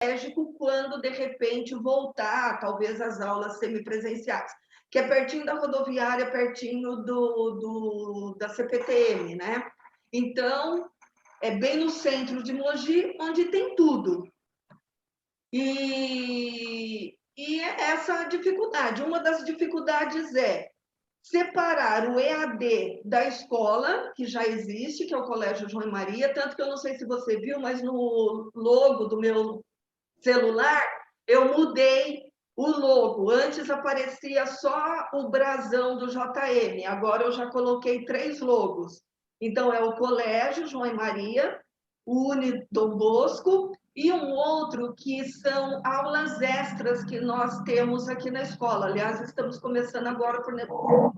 estratégico quando, de repente, voltar, talvez, as aulas semipresenciais, que é pertinho da rodoviária, pertinho da CPTM, né? Então, é bem no centro de Mogi, onde tem tudo. E é essa a dificuldade. Uma das dificuldades é separar o EAD da escola, que já existe, que é o Colégio João e Maria, tanto que eu não sei se você viu, mas no logo do meu celular, eu mudei o logo. Antes aparecia só o brasão do JM, agora eu já coloquei 3 logos. Então, é o Colégio João e Maria, o Uni Dom Bosco e um outro que são aulas extras que nós temos aqui na escola. Aliás, estamos começando agora por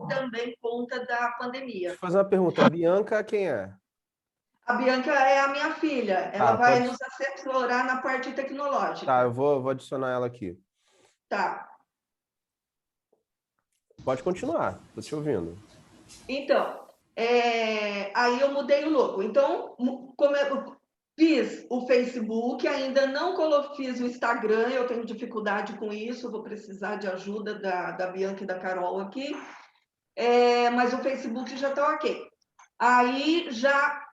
também conta da Deixa pandemia. eu fazer uma pergunta. A Bianca, quem é? A Bianca é a minha filha, ela Tá, vai pode. nos assessorar na parte Tá, eu tecnológica. vou adicionar ela aqui. Tá. Pode continuar, tô te ouvindo. Então, aí eu mudei o logo. Então, como eu fiz o Facebook, ainda não fiz o Instagram, eu tenho dificuldade com isso, vou precisar de ajuda da Bianca e da Carol aqui, mas o Facebook já está ok. Aí já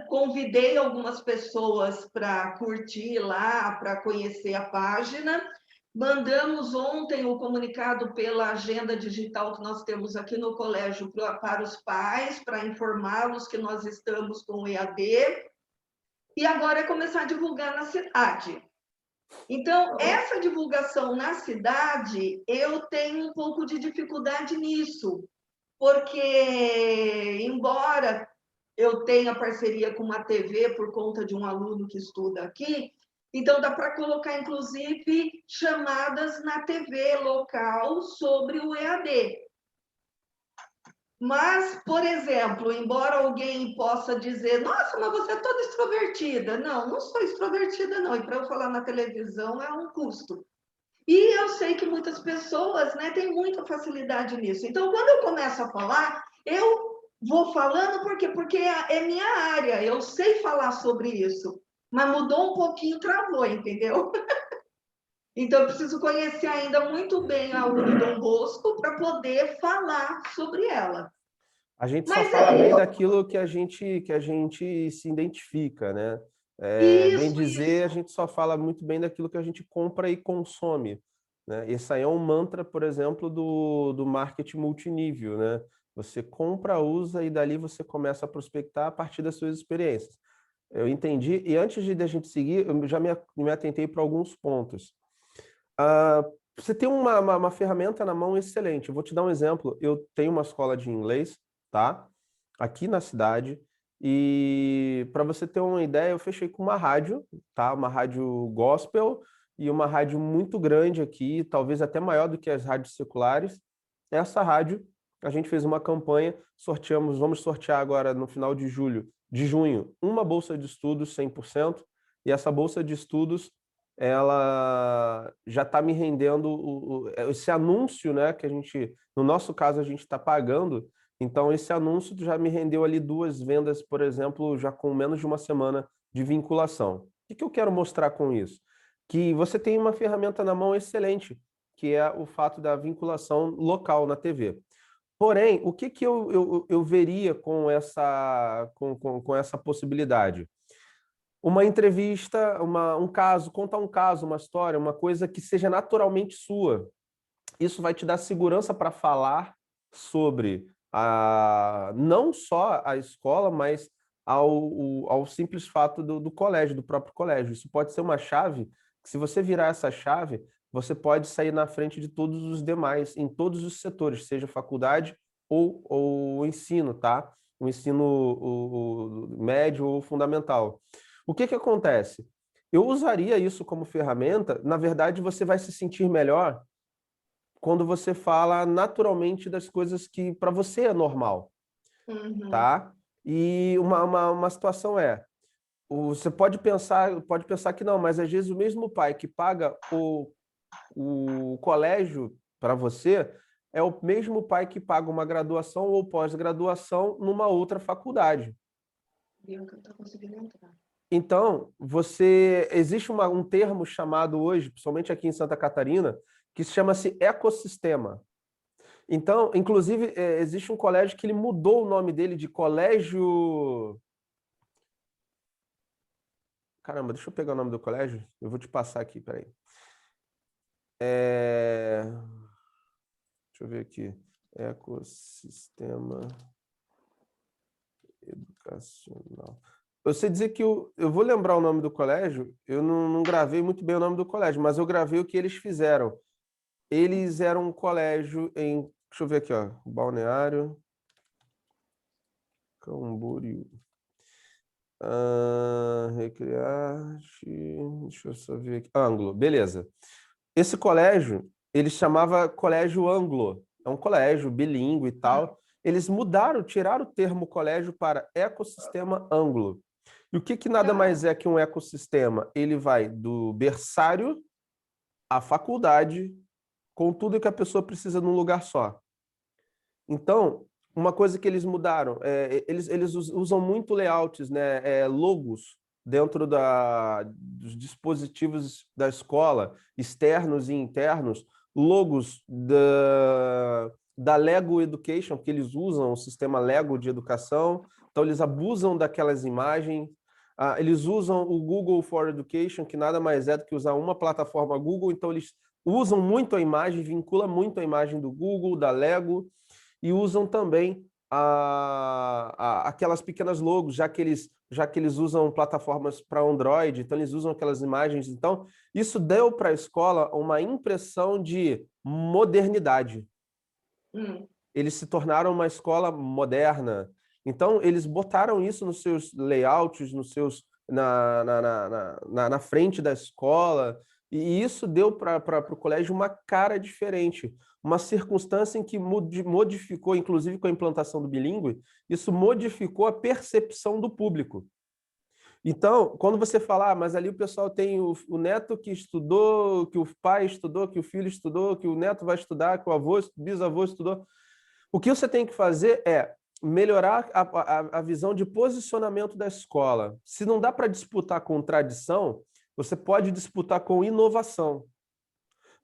convidei algumas pessoas para curtir lá, para conhecer a página. Mandamos ontem o comunicado pela agenda digital que nós temos aqui no colégio para os pais, para informá-los que nós estamos com o EAD. E agora é começar a divulgar na cidade. Então, essa divulgação na cidade, eu tenho um pouco de dificuldade nisso, porque, embora eu tenha parceria com uma TV por conta de um aluno que estuda aqui, então dá para colocar, inclusive, chamadas na TV local sobre o EAD. Mas, por exemplo, embora alguém possa dizer, nossa, mas você é toda extrovertida. Não, não sou extrovertida, não. E para eu falar na televisão é um custo. E eu sei que muitas pessoas, né, têm muita facilidade nisso. Então, quando eu começo a falar, eu vou falando por quê? Porque é minha área, eu sei falar sobre isso. Mas mudou um pouquinho, travou, entendeu? Então, eu preciso conhecer ainda muito bem a Uni Dom Bosco para poder falar sobre ela. A gente só Mas fala é bem isso. daquilo que a gente se identifica, né? Bem Isso, dizer, a isso. gente só fala muito bem daquilo que a gente compra e consome, né? Esse aí é um mantra, por exemplo, do marketing multinível, né? Você compra, usa e dali você começa a prospectar a partir das suas experiências. Eu entendi. E antes de a gente seguir, eu já me atentei para alguns pontos. Ah, você tem uma ferramenta na mão excelente. Eu vou te dar um exemplo. Eu tenho uma escola de inglês, tá? Aqui na cidade. E para você ter uma ideia, eu fechei com uma rádio, tá? Uma rádio gospel e uma rádio muito grande aqui, talvez até maior do que as rádios seculares. Essa rádio, a gente fez uma campanha, sorteamos, vamos sortear agora no final de junho, uma bolsa de estudos 100%, e essa bolsa de estudos ela já está me rendendo esse anúncio, né, que a gente, no nosso caso, a gente está pagando. Então, esse anúncio já me rendeu ali 2 vendas, por exemplo, já com menos de uma semana de vinculação. O que eu quero mostrar com isso? Que você tem uma ferramenta na mão excelente, que é o fato da vinculação local na TV. Porém, o que eu veria com com essa possibilidade? Uma entrevista, um caso, contar um caso, uma história, uma coisa que seja naturalmente sua. Isso vai te dar segurança para falar sobre não só a escola, mas ao simples fato do colégio, do próprio colégio. Isso pode ser uma chave, que se você virar essa chave, você pode sair na frente de todos os demais, em todos os setores, seja faculdade ou ensino, tá? O ensino o médio ou fundamental. O que acontece? Eu usaria isso como ferramenta, na verdade, você vai se sentir melhor quando você fala naturalmente das coisas que para você é normal, Uhum. tá? E uma situação você pode pensar que não, mas às vezes o mesmo pai que paga o colégio para você é o mesmo pai que paga uma graduação ou pós-graduação numa outra faculdade. Bianca não está conseguindo entrar. Então, existe um termo chamado hoje, principalmente aqui em Santa Catarina, que chama-se ecossistema. Então, inclusive, existe um colégio que ele mudou o nome dele de colégio... Caramba, deixa eu pegar o nome do colégio. Eu vou te passar aqui, peraí. Deixa eu ver aqui. Ecossistema educacional. Eu sei dizer que eu vou lembrar o nome do colégio, eu não gravei muito bem o nome do colégio, mas eu gravei o que eles fizeram. Eles eram um colégio em... Deixa eu ver aqui, ó. Balneário Camboriú. Recrearte... Deixa eu só ver aqui. Anglo, beleza. Esse colégio, ele chamava Colégio Anglo. É um colégio bilíngue e tal. Eles mudaram, tiraram o termo colégio para ecossistema anglo. E o que nada mais é que um ecossistema? Ele vai do berçário à faculdade, com tudo que a pessoa precisa num lugar só. Então, uma coisa que eles mudaram, eles usam muito layouts, né, logos dentro dos dispositivos da escola, externos e internos, logos da Lego Education, porque eles usam o sistema Lego de educação, então eles abusam daquelas imagens. Eles usam o Google for Education, que nada mais é do que usar uma plataforma Google, então eles usam muito a imagem, vincula muito a imagem do Google, da Lego, e usam também aquelas pequenas logos, já que eles usam plataformas para Android, então eles usam aquelas imagens. Então, isso deu para a escola uma impressão de modernidade. Eles se tornaram uma escola moderna. Então, eles botaram isso nos seus layouts, na frente da escola, e isso deu para o colégio uma cara diferente, uma circunstância em que modificou, inclusive com a implantação do bilíngue, isso modificou a percepção do público. Então, quando você fala, mas ali o pessoal tem o neto que estudou, que o pai estudou, que o filho estudou, que o neto vai estudar, que o avô, bisavô estudou, o que você tem que fazer é melhorar a visão de posicionamento da escola. Se não dá para disputar com tradição, você pode disputar com inovação.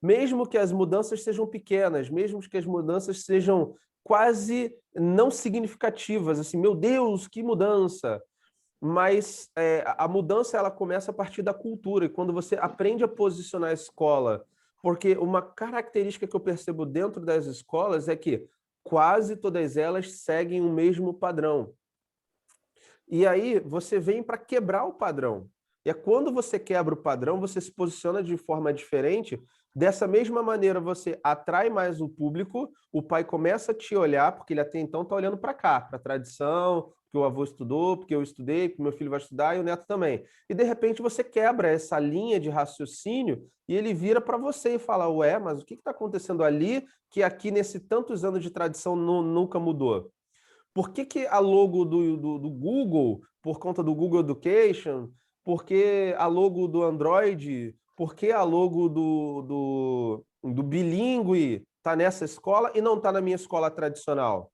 Mesmo que as mudanças sejam pequenas, mesmo que as mudanças sejam quase não significativas, assim, meu Deus, que mudança! Mas a mudança ela começa a partir da cultura, e quando você aprende a posicionar a escola, porque uma característica que eu percebo dentro das escolas é que quase todas elas seguem o mesmo padrão. E aí você vem para quebrar o padrão. E é quando você quebra o padrão, você se posiciona de forma diferente. Dessa mesma maneira, você atrai mais o público, o pai começa a te olhar, porque ele até então está olhando para cá, para a tradição, porque o avô estudou, porque eu estudei, porque meu filho vai estudar e o neto também. E de repente você quebra essa linha de raciocínio e ele vira para você e fala, ué, mas o que está acontecendo ali que aqui nesse tantos anos de tradição nunca mudou? Por que a logo do Google, por conta do Google Education, por que a logo do Android, por que a logo do bilíngue está nessa escola e não está na minha escola tradicional?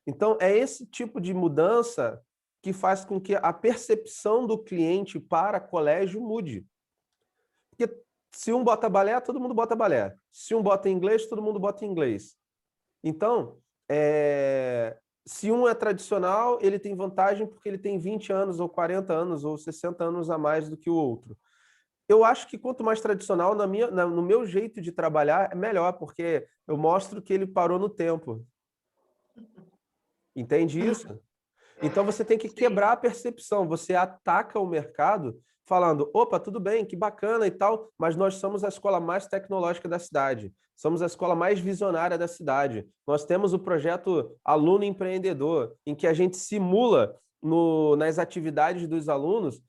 Então, é esse tipo de mudança que faz com que a percepção do cliente para colégio mude. Porque se um bota balé, todo mundo bota balé. Se um bota inglês, todo mundo bota inglês. Então, se um é tradicional, ele tem vantagem porque ele tem 20 anos, ou 40 anos, ou 60 anos a mais do que o outro. Eu acho que quanto mais tradicional, no meu jeito de trabalhar, é melhor, porque eu mostro que ele parou no tempo. Entende isso? Então você tem que quebrar a percepção. Você ataca o mercado falando, opa, tudo bem, que bacana e tal, mas nós somos a escola mais tecnológica da cidade. Somos a escola mais visionária da cidade. Nós temos o projeto Aluno Empreendedor, em que a gente simula nas atividades dos alunos,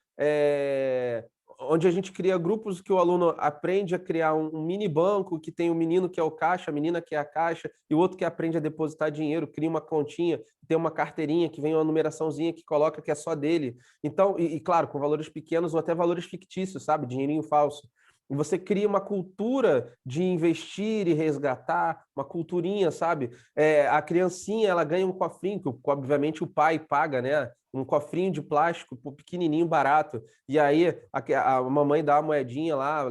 onde a gente cria grupos que o aluno aprende a criar um mini banco, que tem o menino que é o caixa, a menina que é a caixa, e o outro que aprende a depositar dinheiro, cria uma continha, tem uma carteirinha que vem uma numeraçãozinha que coloca que é só dele. Então, claro, com valores pequenos ou até valores fictícios, sabe? Dinheirinho falso. E você cria uma cultura de investir e resgatar, uma culturinha, sabe? A criancinha, ela ganha um cofrinho, que obviamente o pai paga, né? um cofrinho de plástico pequenininho, barato, e aí a mamãe dá a moedinha lá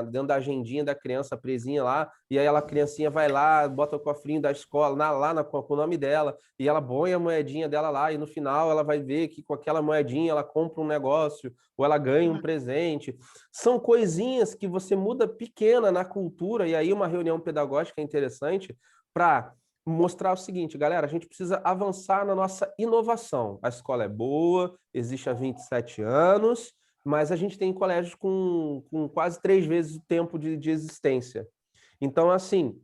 dentro da agendinha da criança presinha lá, e aí a criancinha vai lá, bota o cofrinho da escola com o nome dela, e ela põe a moedinha dela lá, e no final ela vai ver que com aquela moedinha ela compra um negócio, ou ela ganha um presente. São coisinhas que você muda pequena na cultura, e aí uma reunião pedagógica é interessante para mostrar o seguinte, galera, a gente precisa avançar na nossa inovação. A escola é boa, existe há 27 anos, mas a gente tem colégios com quase 3 vezes o tempo de existência. Então, assim,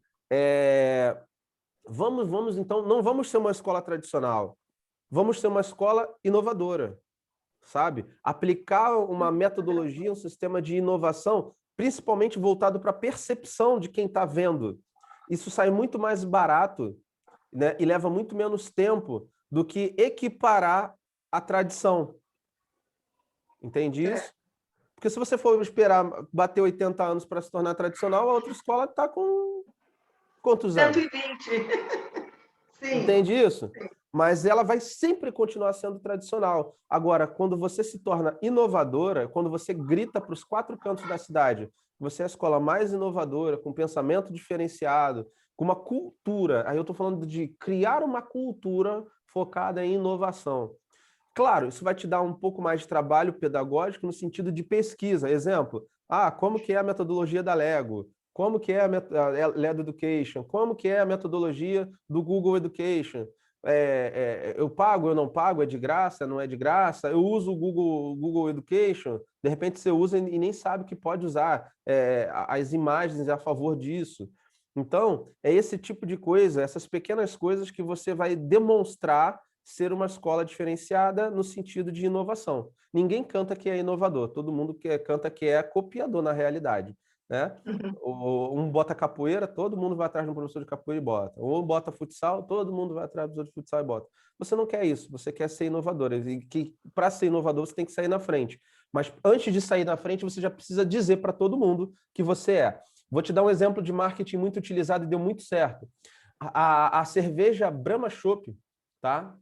vamos, então, não vamos ser uma escola tradicional, vamos ser uma escola inovadora, sabe? Aplicar uma metodologia, um sistema de inovação, principalmente voltado para a percepção de quem está vendo. Isso sai muito mais barato, né, e leva muito menos tempo do que equiparar a tradição. Entende isso? Porque se você for esperar bater 80 anos para se tornar tradicional, a outra escola está com quantos anos? 120. Sim. Entende isso? Mas ela vai sempre continuar sendo tradicional. Agora, quando você se torna inovadora, quando você grita para os 4 cantos da cidade, você é a escola mais inovadora, com pensamento diferenciado, com uma cultura, aí eu estou falando de criar uma cultura focada em inovação. Claro, isso vai te dar um pouco mais de trabalho pedagógico no sentido de pesquisa. Exemplo, como que é a metodologia da Lego? Como que é a Lego Education? Como que é a metodologia do Google Education? Eu pago, eu não pago, é de graça, não é de graça? Eu uso o Google Education, de repente você usa e nem sabe que pode usar as imagens a favor disso. Então, é esse tipo de coisa, essas pequenas coisas que você vai demonstrar ser uma escola diferenciada no sentido de inovação. Ninguém canta que é inovador, todo mundo canta que é copiador na realidade, né? Um bota capoeira, todo mundo vai atrás de um professor de capoeira e bota. Ou bota futsal, todo mundo vai atrás do professor de futsal e bota. Você não quer isso, você quer ser inovador. E que para ser inovador você tem que sair na frente. Mas antes de sair na frente, você já precisa dizer para todo mundo que você é. Vou te dar um exemplo de marketing muito utilizado e deu muito certo. A cerveja Brahma Chopp, tá?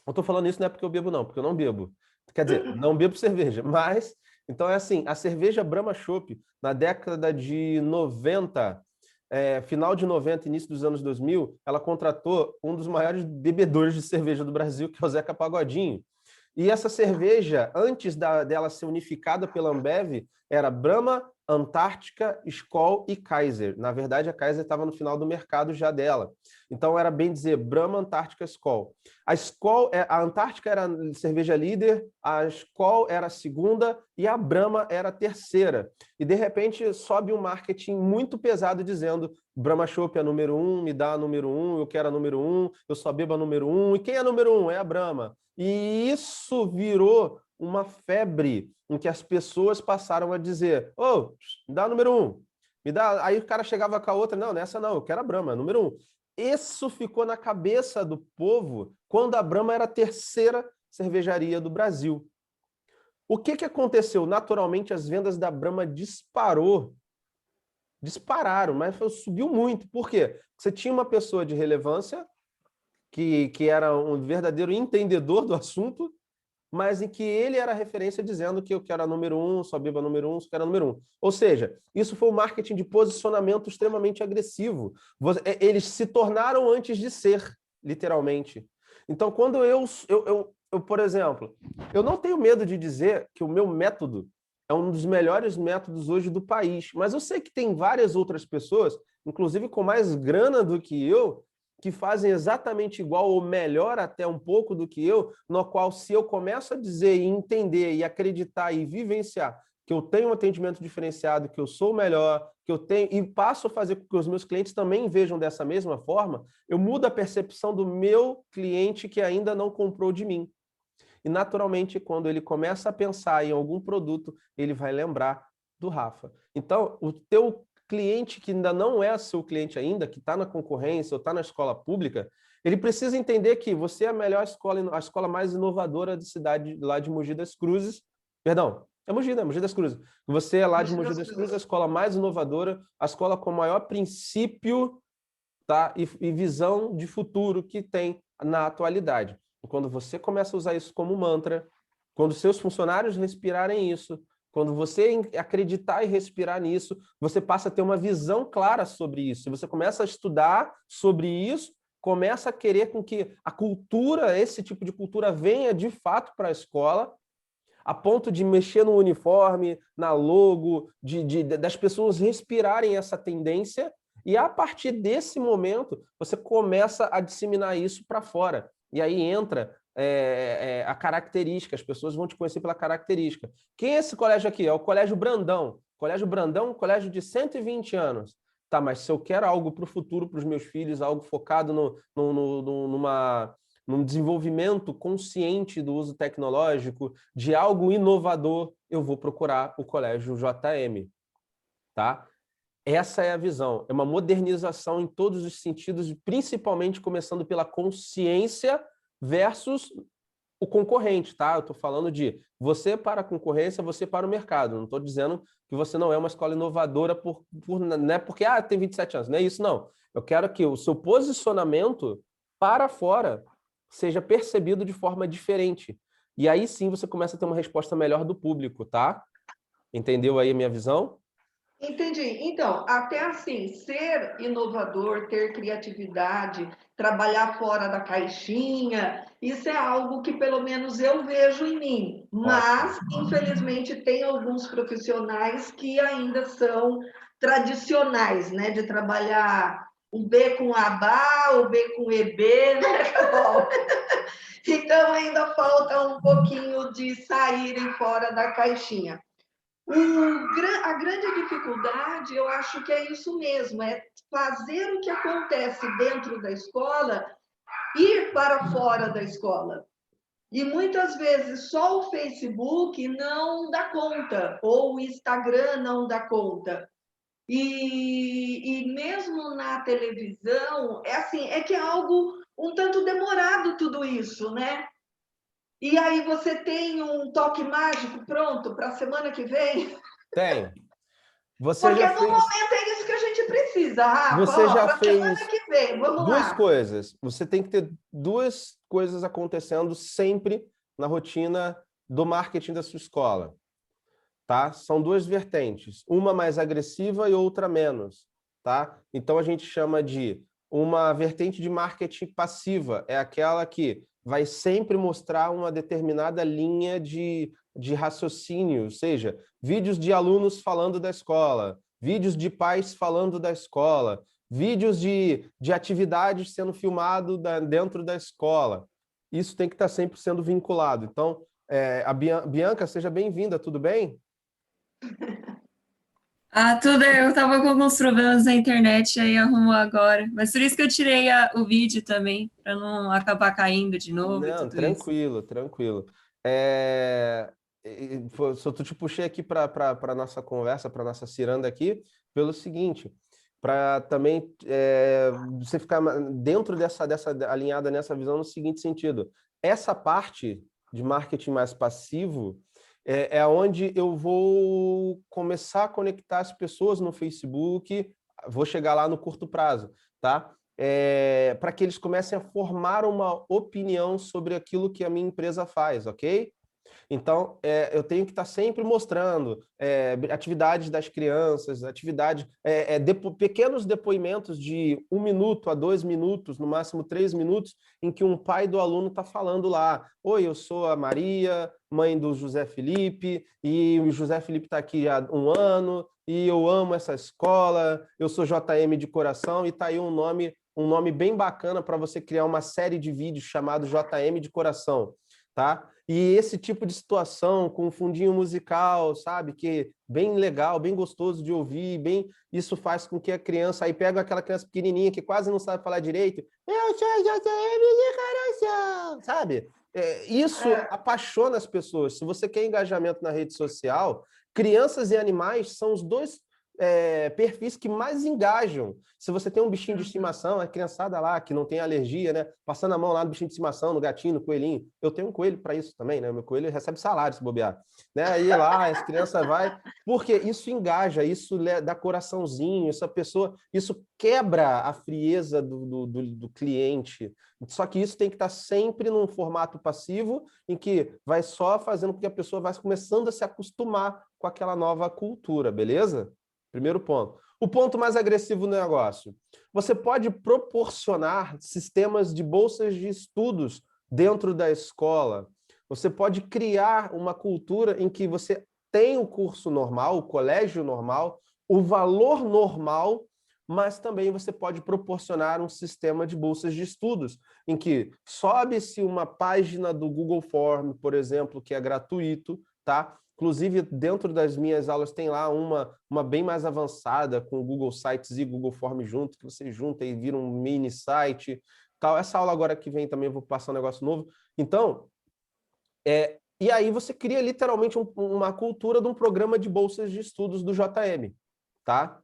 Eu tô falando isso não é porque eu bebo, não, porque eu não bebo. Quer dizer, não bebo cerveja, mas... Então, é assim, a cerveja Brahma Chopp, na década de 90, final de 90, início dos anos 2000, ela contratou um dos maiores bebedores de cerveja do Brasil, que é o Zeca Pagodinho. E essa cerveja, antes dela ser unificada pela Ambev, era Brahma, Antártica, Skol e Kaiser. Na verdade, a Kaiser estava no final do mercado já dela. Então, era bem dizer Brahma, Antártica, Skol. A Antártica era a cerveja líder, a Skol era a segunda e a Brahma era a terceira. E, de repente, sobe um marketing muito pesado dizendo Brahma Chopp é a número 1, me dá a número 1, eu quero a número 1, eu só bebo a número 1. E quem é a número 1? É a Brahma. E isso virou uma febre em que as pessoas passaram a dizer: me dá a número 1. Me dá. Aí o cara chegava com a outra: não, nessa não, eu quero a Brahma, número 1. Isso ficou na cabeça do povo quando a Brahma era a terceira cervejaria do Brasil. O que aconteceu? Naturalmente, as vendas da Brahma dispararam, mas subiu muito. Por quê? Você tinha uma pessoa de relevância que era um verdadeiro entendedor do assunto, mas em que ele era referência dizendo que eu quero a número 1, só bebo a número 1, só quero a número 1. Ou seja, isso foi um marketing de posicionamento extremamente agressivo. Eles se tornaram antes de ser, literalmente. Então, quando por exemplo, eu não tenho medo de dizer que o meu método é um dos melhores métodos hoje do país, mas eu sei que tem várias outras pessoas, inclusive com mais grana do que eu, que fazem exatamente igual ou melhor até um pouco do que eu, no qual se eu começo a dizer e entender e acreditar e vivenciar que eu tenho um atendimento diferenciado, que eu sou melhor, que eu tenho e passo a fazer com que os meus clientes também vejam dessa mesma forma, eu mudo a percepção do meu cliente que ainda não comprou de mim. E naturalmente, quando ele começa a pensar em algum produto, ele vai lembrar do Rafa. Então, o teu cliente que ainda não é seu cliente ainda, que está na concorrência ou está na escola pública, ele precisa entender que você é a melhor escola, a escola mais inovadora da cidade lá de Mogi das Cruzes. Perdão, é Mogi, né? Mogi das Cruzes. Você é lá de Mogi das Cruzes, a escola mais inovadora, a escola com o maior princípio, tá? E visão de futuro que tem na atualidade. quando você começa a usar isso como mantra, quando seus funcionários respirarem isso, quando você acreditar e respirar nisso, você passa a ter uma visão clara sobre isso. Você começa a estudar sobre isso, começa a querer com que a cultura, esse tipo de cultura, venha de fato para a escola, a ponto de mexer no uniforme, na logo, das pessoas respirarem essa tendência, e a partir desse momento, você começa a disseminar isso para fora. E aí entra a característica, as pessoas vão te conhecer pela característica. Quem é esse colégio aqui? É o Colégio Brandão. Colégio Brandão, colégio de 120 anos. Tá, mas se eu quero algo para o futuro, para os meus filhos, algo focado num desenvolvimento consciente do uso tecnológico, de algo inovador, eu vou procurar o Colégio JM, tá? Essa é a visão, é uma modernização em todos os sentidos, principalmente começando pela consciência versus o concorrente, tá? Eu estou falando de você para a concorrência, você para o mercado. Não estou dizendo que você não é uma escola inovadora não é porque tem 27 anos, não é isso, não. Eu quero que o seu posicionamento para fora seja percebido de forma diferente. E aí sim você começa a ter uma resposta melhor do público, tá? Entendeu aí a minha visão? Entendi. Então, até assim, ser inovador, ter criatividade, trabalhar fora da caixinha, isso é algo que pelo menos eu vejo em mim. Ótimo. Mas, infelizmente, tem alguns profissionais que ainda são tradicionais, né? De trabalhar o B com ABA, o B com EB, né, Carol? Então, ainda falta um pouquinho de saírem fora da caixinha. A grande dificuldade, eu acho que é isso mesmo, é fazer o que acontece dentro da escola ir para fora da escola. E muitas vezes só o Facebook não dá conta, ou o Instagram não dá conta. E mesmo na televisão, é assim, é que é algo um tanto demorado tudo isso, né? E aí você tem um toque mágico pronto para a semana que vem. Tem. Você Porque já no fez, momento é isso que a gente precisa. Rafa, você ó, já para a semana fez que vem, vamos duas lá. coisas. Você tem que ter duas coisas acontecendo sempre na rotina do marketing da sua escola, tá? São duas vertentes, uma mais agressiva e outra menos, tá? Então a gente chama de uma vertente de marketing passiva, é aquela que vai sempre mostrar uma determinada linha de raciocínio, ou seja, vídeos de alunos falando da escola, vídeos de pais falando da escola, vídeos de atividades sendo filmado dentro da escola. Isso tem que estar sempre sendo vinculado. Então, a Bianca, seja bem-vinda, tudo bem? Ah, tudo, eu tava com alguns problemas na internet, aí arrumou agora. Mas por isso que eu tirei o vídeo também, para não acabar caindo de novo e Não, tudo isso. tranquilo, tranquilo. Só te puxei aqui para a nossa conversa, para nossa ciranda aqui, pelo seguinte, para também você ficar dentro dessa alinhada nessa visão no seguinte sentido. Essa parte de marketing mais passivo é onde eu vou começar a conectar as pessoas no Facebook, vou chegar lá no curto prazo, tá? Para que eles comecem a formar uma opinião sobre aquilo que a minha empresa faz, ok? Então, eu tenho que estar sempre mostrando atividades das crianças, pequenos depoimentos de 1 minuto a 2 minutos, no máximo 3 minutos, em que um pai do aluno está falando lá: oi, eu sou a Maria, mãe do José Felipe, e o José Felipe está aqui há 1 ano, e eu amo essa escola, eu sou JM de coração, e está aí um nome bem bacana para você criar uma série de vídeos chamado JM de coração, tá? E esse tipo de situação com um fundinho musical, sabe, que bem legal, bem gostoso de ouvir, isso faz com que a criança, aí pega aquela criança pequenininha que quase não sabe falar direito, eu sou JM de coração, sabe? Isso apaixona as pessoas. Se você quer engajamento na rede social, crianças e animais são os dois perfis que mais engajam. Se você tem um bichinho de estimação, a criançada lá que não tem alergia, né? Passando a mão lá no bichinho de estimação, no gatinho, no coelhinho. Eu tenho um coelho para isso também, né? Meu coelho recebe salário se bobear. Né? Aí lá as crianças vai, porque isso engaja, isso dá coraçãozinho, isso quebra a frieza do cliente. Só que isso tem que estar sempre num formato passivo, em que vai só fazendo com que a pessoa vá começando a se acostumar com aquela nova cultura, beleza? Primeiro ponto. O ponto mais agressivo do negócio. Você pode proporcionar sistemas de bolsas de estudos dentro da escola. Você pode criar uma cultura em que você tem o curso normal, o colégio normal, o valor normal, mas também você pode proporcionar um sistema de bolsas de estudos, em que sobe-se uma página do Google Form, por exemplo, que é gratuito, tá? Inclusive, dentro das minhas aulas tem lá uma bem mais avançada, com o Google Sites e Google Forms junto, que você junta e vira um mini site. Tal. Essa aula agora que vem também eu vou passar um negócio novo. Então, e aí você cria literalmente uma cultura de um programa de bolsas de estudos do JM, tá?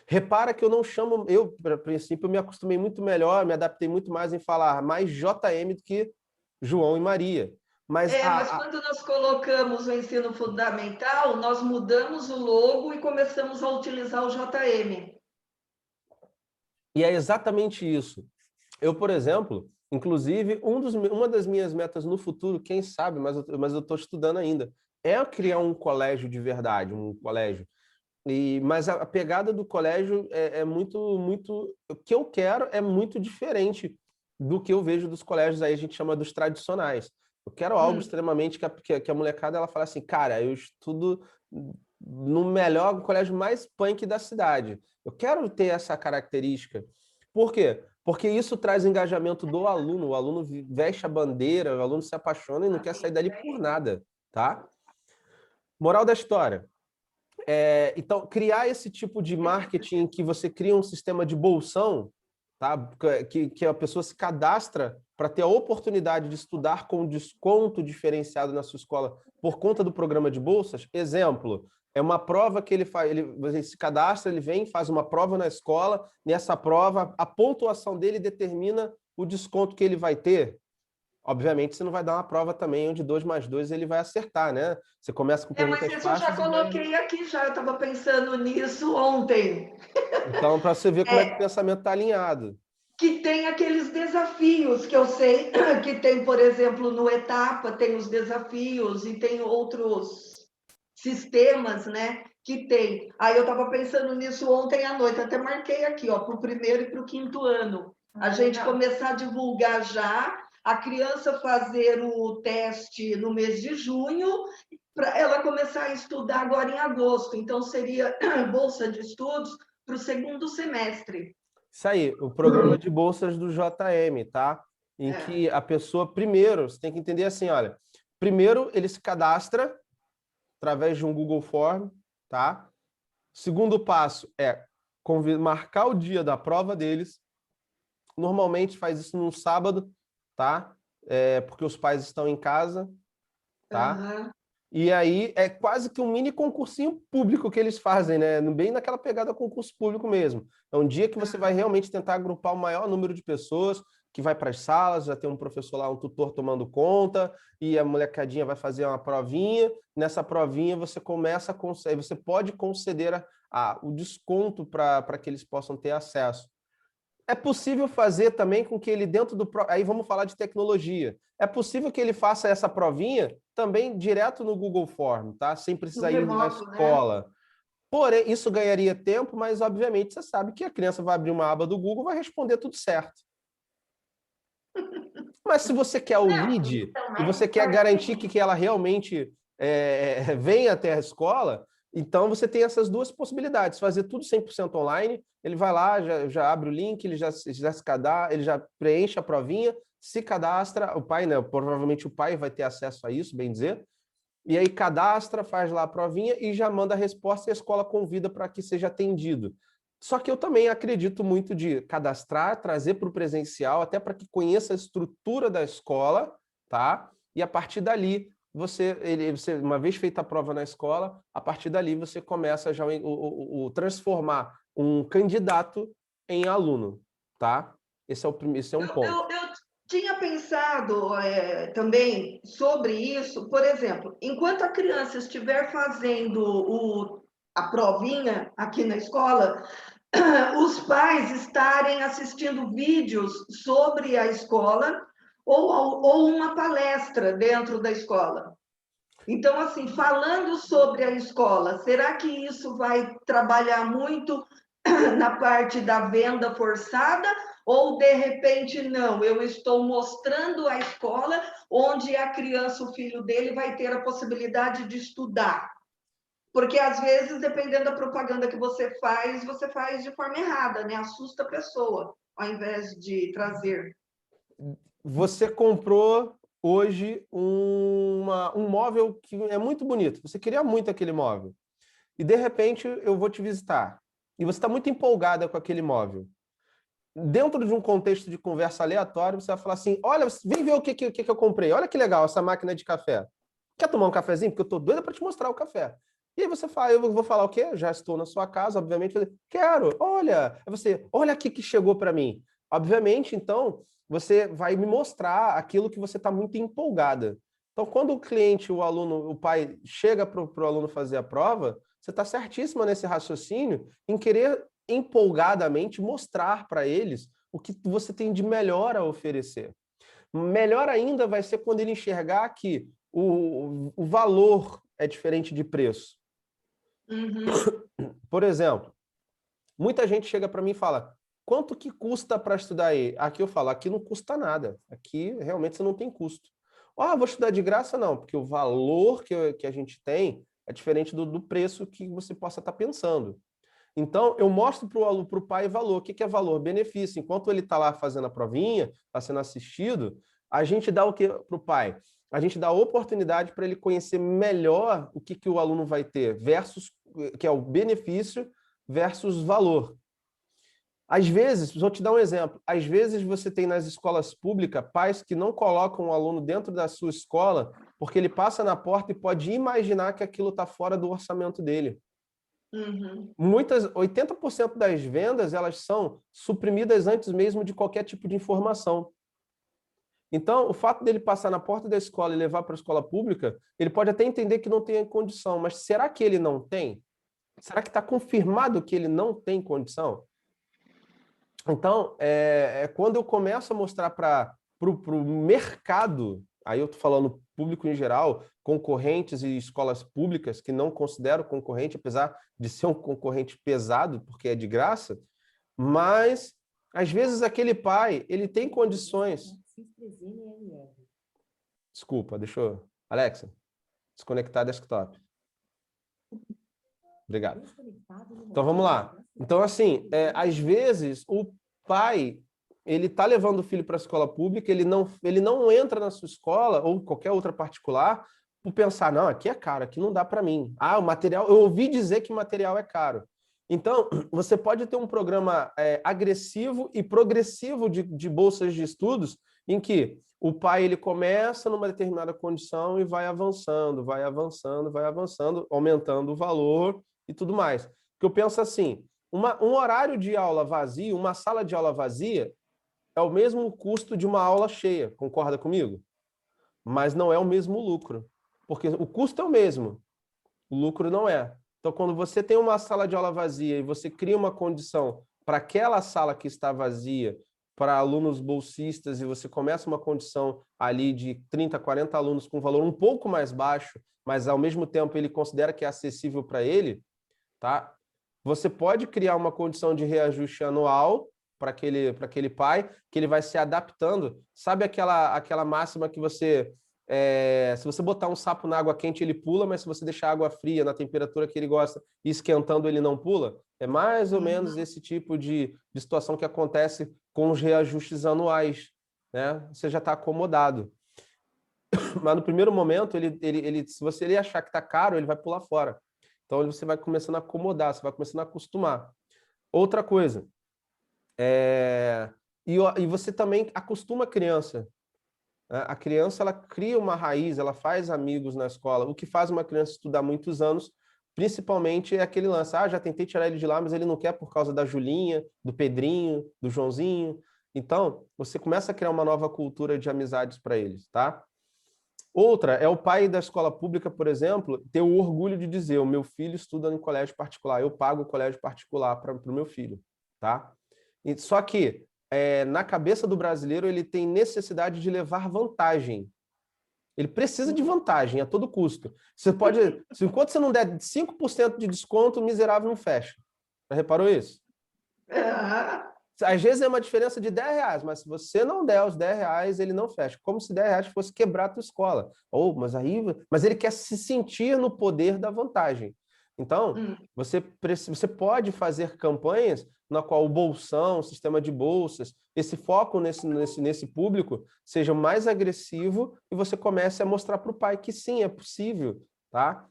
Repara que eu não chamo, a princípio, eu me acostumei muito melhor, me adaptei muito mais em falar mais JM do que João e Maria. Mas mas quando nós colocamos o ensino fundamental, nós mudamos o logo e começamos a utilizar o JM. E é exatamente isso. Eu, por exemplo, inclusive, uma das minhas metas no futuro, quem sabe, mas eu estou estudando ainda, é criar um colégio de verdade, um colégio. Mas a pegada do colégio é muito... O que eu quero é muito diferente do que eu vejo dos colégios, aí a gente chama dos tradicionais. Eu quero algo extremamente que a molecada ela fala assim, cara, eu estudo no melhor colégio mais punk da cidade. Eu quero ter essa característica. Por quê? Porque isso traz engajamento do aluno, o aluno veste a bandeira, o aluno se apaixona e não quer sair dali por nada, tá? Moral da história. Então, criar esse tipo de marketing que você cria um sistema de bolsão, tá? que a pessoa se cadastra para ter a oportunidade de estudar com desconto diferenciado na sua escola por conta do programa de bolsas. Exemplo, é uma prova que ele faz, ele se cadastra, ele vem, faz uma prova na escola, nessa prova, a pontuação dele determina o desconto que ele vai ter. Obviamente, você não vai dar uma prova também onde 2 mais 2 ele vai acertar, né? Você começa com perguntas Mas isso eu já fáceis. coloquei aqui, eu estava pensando nisso ontem. Então, para você ver como é que o pensamento está alinhado. Que tem aqueles desafios que eu sei que tem, por exemplo, no Etapa, tem os desafios e tem outros sistemas, né? Que tem. Aí eu estava pensando nisso ontem à noite, até marquei aqui, ó, para o primeiro e para o quinto ano. A gente começar a divulgar já, a criança fazer o teste no mês de junho, para ela começar a estudar agora em agosto. Então, seria bolsa de estudos para o segundo semestre. Isso aí, o programa de bolsas do JM, tá? Em que a pessoa, primeiro, você tem que entender assim, olha, primeiro ele se cadastra através de um Google Form, tá? Segundo passo é marcar o dia da prova deles. Normalmente faz isso num sábado, tá? Porque os pais estão em casa, tá? Uhum. E aí é quase que um mini concursinho público que eles fazem, né? Bem naquela pegada concurso público mesmo. É um dia que você vai realmente tentar agrupar o maior número de pessoas, que vai para as salas, já tem um professor lá, um tutor tomando conta, e a molecadinha vai fazer uma provinha. Nessa provinha você começa a conceder, você pode conceder o desconto para que eles possam ter acesso. É possível fazer também com que ele dentro do... Aí vamos falar de tecnologia. É possível que ele faça essa provinha também direto no Google Form, tá? Sem precisar ir na escola. Né? Porém, isso ganharia tempo, mas obviamente você sabe que a criança vai abrir uma aba do Google e vai responder tudo certo. Mas se você quer o lead e você quer garantir que ela realmente venha até a escola, então você tem essas duas possibilidades, fazer tudo 100% online, ele vai lá, já abre o link, ele já se cadastra, ele já preenche a provinha, se cadastra, o pai, né? Provavelmente o pai vai ter acesso a isso, bem dizer, e aí cadastra, faz lá a provinha e já manda a resposta e a escola convida para que seja atendido. Só que eu também acredito muito de cadastrar, trazer para o presencial, até para que conheça a estrutura da escola, tá? E a partir dali você, uma vez feita a prova na escola, a partir dali você começa já transformar um candidato em aluno, tá? Esse é um ponto. Eu tinha pensado também sobre isso, por exemplo, enquanto a criança estiver fazendo a provinha aqui na escola, os pais estarem assistindo vídeos sobre a escola ou uma palestra dentro da escola. Então, assim, falando sobre a escola, será que isso vai trabalhar muito na parte da venda forçada? Ou, de repente, não, eu estou mostrando a escola onde a criança, o filho dele, vai ter a possibilidade de estudar? Porque, às vezes, dependendo da propaganda que você faz de forma errada, né? Assusta a pessoa, ao invés de trazer. Você comprou hoje um móvel que é muito bonito. Você queria muito aquele móvel. E, de repente, eu vou te visitar. E você está muito empolgada com aquele móvel. Dentro de um contexto de conversa aleatória, você vai falar assim, olha, vem ver o que eu comprei. Olha que legal essa máquina de café. Quer tomar um cafezinho? Porque eu estou doida para te mostrar o café. E aí você fala, eu vou falar o quê? Já estou na sua casa, obviamente. Quero, olha. Aí você, olha aqui que chegou para mim. Obviamente, então, você vai me mostrar aquilo que você está muito empolgada. Então, quando o cliente, o aluno, o pai chega para o aluno fazer a prova, você está certíssima nesse raciocínio em querer empolgadamente mostrar para eles o que você tem de melhor a oferecer. Melhor ainda vai ser quando ele enxergar que o valor é diferente de preço. Uhum. Por exemplo, muita gente chega para mim e fala, quanto que custa para estudar aí? Aqui eu falo, aqui não custa nada. Aqui realmente você não tem custo. Ah, vou estudar de graça? Não, porque o valor que a gente tem é diferente do preço que você possa estar pensando. Então, eu mostro para o pai valor. O que é valor? Benefício. Enquanto ele está lá fazendo a provinha, está sendo assistido, a gente dá o que para o pai? A gente dá a oportunidade para ele conhecer melhor o que o aluno vai ter, versus, que é o benefício versus valor. Às vezes, vou te dar um exemplo, às vezes você tem nas escolas públicas pais que não colocam o aluno dentro da sua escola porque ele passa na porta e pode imaginar que aquilo está fora do orçamento dele. Uhum. 80% das vendas, elas são suprimidas antes mesmo de qualquer tipo de informação. Então, o fato dele passar na porta da escola e levar para a escola pública, ele pode até entender que não tem condição, mas será que ele não tem? Será que está confirmado que ele não tem condição? Então, quando eu começo a mostrar para o mercado, aí eu estou falando público em geral, concorrentes e escolas públicas que não considero concorrente, apesar de ser um concorrente pesado, porque é de graça, mas, às vezes, aquele pai, ele tem condições... Desculpa, deixa eu... Alexa, desconectar desktop. Obrigado. Então, vamos lá. Então, assim, às vezes, o pai, ele está levando o filho para a escola pública, ele não entra na sua escola ou qualquer outra particular por pensar, não, aqui é caro, aqui não dá para mim. Ah, o material, eu ouvi dizer que o material é caro. Então, você pode ter um programa agressivo e progressivo de bolsas de estudos em que o pai ele começa numa determinada condição e vai avançando, vai avançando, vai avançando, aumentando o valor e tudo mais. Porque eu penso assim, um horário de aula vazio, uma sala de aula vazia, é o mesmo custo de uma aula cheia, concorda comigo? Mas não é o mesmo lucro, porque o custo é o mesmo, o lucro não é. Então, quando você tem uma sala de aula vazia e você cria uma condição para aquela sala que está vazia, para alunos bolsistas, e você começa uma condição ali de 30, 40 alunos com valor um pouco mais baixo, mas ao mesmo tempo ele considera que é acessível para ele, tá? Você pode criar uma condição de reajuste anual para aquele pai, que ele vai se adaptando. Sabe aquela máxima que você... se você botar um sapo na água quente, ele pula, mas se você deixar a água fria na temperatura que ele gosta e esquentando, ele não pula? É mais ou menos esse tipo de situação que acontece com os reajustes anuais, né? Você já está acomodado. Mas no primeiro momento, se você achar que está caro, ele vai pular fora. Então, você vai começando a acomodar, você vai começando a acostumar. Outra coisa, e você também acostuma a criança. A criança, ela cria uma raiz, ela faz amigos na escola. O que faz uma criança estudar muitos anos, principalmente, é aquele lance. Ah, já tentei tirar ele de lá, mas ele não quer por causa da Julinha, do Pedrinho, do Joãozinho. Então, você começa a criar uma nova cultura de amizades para eles, tá? Outra é o pai da escola pública, por exemplo, ter o orgulho de dizer: o meu filho estuda em colégio particular, eu pago o colégio particular para o meu filho, tá? Só que, na cabeça do brasileiro, ele tem necessidade de levar vantagem. Ele precisa de vantagem a todo custo. Você pode, enquanto você não der 5% de desconto, o miserável não fecha. Já reparou isso? Às vezes é uma diferença de R$10, mas se você não der os R$10, ele não fecha. Como se R$10 fosse quebrar a tua escola. Mas ele quer se sentir no poder da vantagem. Então, você pode fazer campanhas na qual o bolsão, o sistema de bolsas, esse foco nesse público seja mais agressivo e você comece a mostrar para o pai que sim, é possível, tá?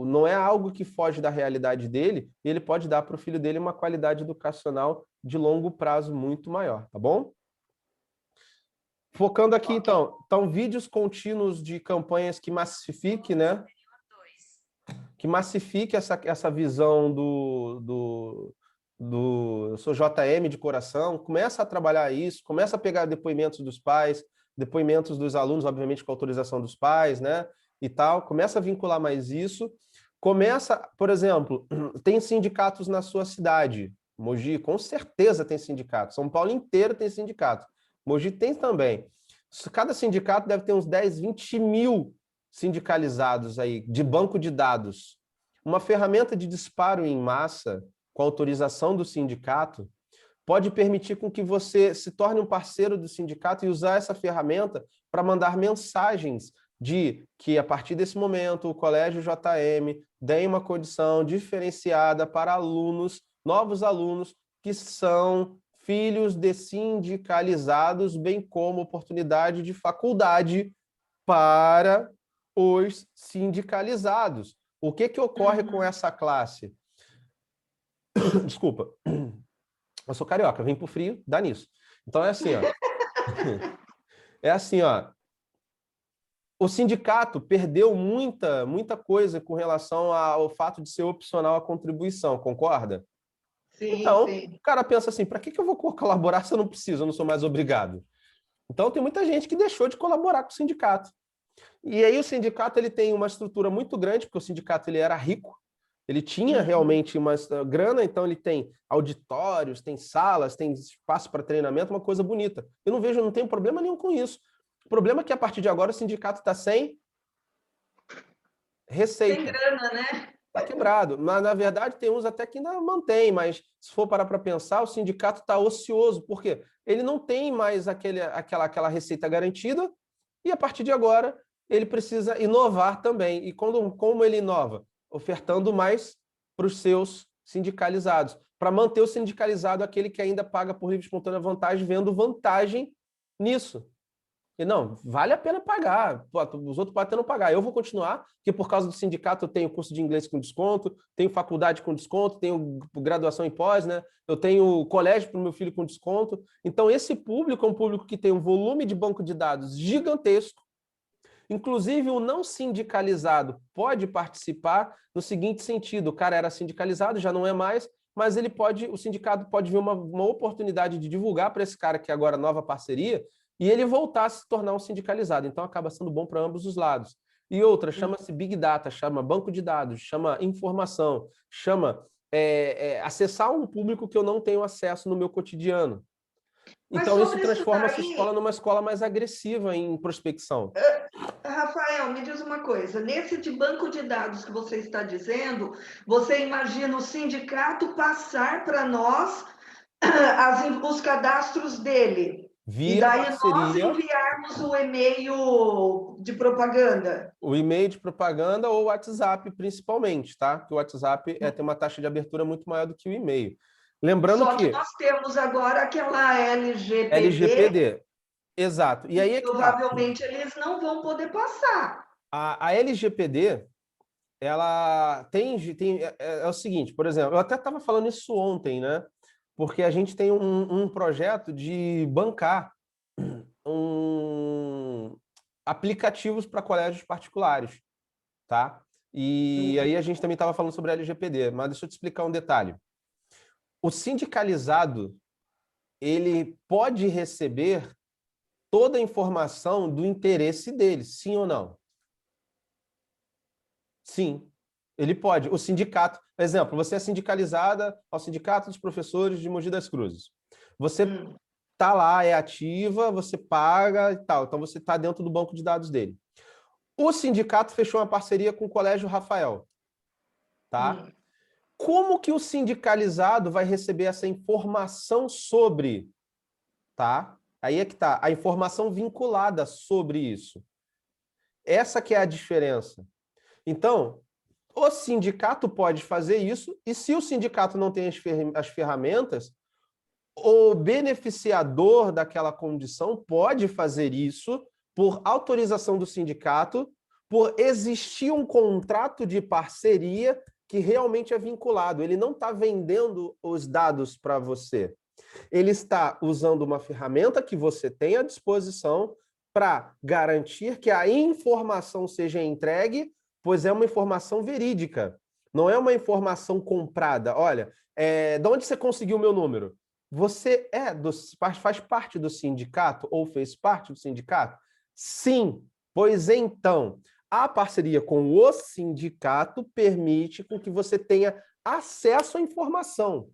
Não é algo que foge da realidade dele, e ele pode dar para o filho dele uma qualidade educacional de longo prazo muito maior, tá bom? Focando aqui, então, vídeos contínuos de campanhas que massifiquem, né? Que massifique essa visão eu sou JM de coração, começa a trabalhar isso, começa a pegar depoimentos dos pais, depoimentos dos alunos, obviamente com autorização dos pais, né? E tal, começa a vincular mais isso, começa, por exemplo, tem sindicatos na sua cidade, Mogi, com certeza tem sindicato, São Paulo inteiro tem sindicato, Mogi tem também. Cada sindicato deve ter uns 10, 20 mil sindicalizados aí, de banco de dados. Uma ferramenta de disparo em massa, com autorização do sindicato, pode permitir com que você se torne um parceiro do sindicato e usar essa ferramenta para mandar mensagens de que, a partir desse momento, o Colégio JM dê uma condição diferenciada para alunos, novos alunos, que são filhos de sindicalizados, bem como oportunidade de faculdade para os sindicalizados. O que ocorre com essa classe? Desculpa. Eu sou carioca, vim pro frio, dá nisso. Então é assim, ó. É assim, ó. O sindicato perdeu muita coisa com relação ao fato de ser opcional a contribuição, concorda? Sim, então, sim. O cara pensa assim, para que eu vou colaborar se eu não preciso, eu não sou mais obrigado? Então, tem muita gente que deixou de colaborar com o sindicato. E aí o sindicato ele tem uma estrutura muito grande, porque o sindicato ele era rico, ele tinha realmente uma grana, então ele tem auditórios, tem salas, tem espaço para treinamento, uma coisa bonita. Eu não tenho problema nenhum com isso. O problema é que a partir de agora o sindicato está sem receita. Sem grana, né? Está quebrado. Mas, na verdade, tem uns até que ainda mantém, mas se for parar para pensar, o sindicato está ocioso. Por quê? Ele não tem mais aquela receita garantida e, a partir de agora, ele precisa inovar também. E como ele inova? Ofertando mais para os seus sindicalizados. Para manter o sindicalizado aquele que ainda paga por livre e espontânea vantagem, vendo vantagem nisso. E não, vale a pena pagar. Pô, os outros podem até não pagar. Eu vou continuar, porque por causa do sindicato eu tenho curso de inglês com desconto, tenho faculdade com desconto, tenho graduação em pós, né? Eu tenho colégio para o meu filho com desconto. Então, esse público é um público que tem um volume de banco de dados gigantesco. Inclusive, o não sindicalizado pode participar no seguinte sentido: o cara era sindicalizado, já não é mais, mas o sindicato pode ver uma oportunidade de divulgar para esse cara que agora é nova parceria e ele voltar a se tornar um sindicalizado. Então, acaba sendo bom para ambos os lados. E outra, chama-se Big Data, chama banco de dados, chama informação, chama acessar um público que eu não tenho acesso no meu cotidiano. Então, isso transforma essa escola numa escola mais agressiva em prospecção. Rafael, me diz uma coisa. Nesse de banco de dados que você está dizendo, você imagina o sindicato passar para nós os cadastros dele? E daí nós enviarmos o e-mail de propaganda? O e-mail de propaganda ou o WhatsApp, principalmente, tá? Porque o WhatsApp tem uma taxa de abertura muito maior do que o e-mail. Lembrando Só que nós temos agora aquela LGPD. Exato. E aí provavelmente eles não vão poder passar. A LGPD, ela é o seguinte, por exemplo, eu até estava falando isso ontem, né? Porque a gente tem um projeto de bancar aplicativos para colégios particulares, tá? E aí a gente também estava falando sobre a LGPD, mas deixa eu te explicar um detalhe. O sindicalizado, ele pode receber toda a informação do interesse dele, sim ou não? Sim, ele pode. O sindicato, por exemplo, você é sindicalizada ao Sindicato dos Professores de Mogi das Cruzes. Você está lá, é ativa, você paga e tal, então você está dentro do banco de dados dele. O sindicato fechou uma parceria com o Colégio Rafael, tá? Como que o sindicalizado vai receber essa informação sobre, tá? Aí é que tá, a informação vinculada sobre isso. Essa que é a diferença. Então, o sindicato pode fazer isso, e se o sindicato não tem as ferramentas, o beneficiador daquela condição pode fazer isso por autorização do sindicato, por existir um contrato de parceria que realmente é vinculado. Ele não está vendendo os dados para você. Ele está usando uma ferramenta que você tem à disposição para garantir que a informação seja entregue, pois é uma informação verídica. Não é uma informação comprada. Olha, de onde você conseguiu o meu número? Você faz parte do sindicato ou fez parte do sindicato? Sim, pois então, a parceria com o sindicato permite com que você tenha acesso à informação.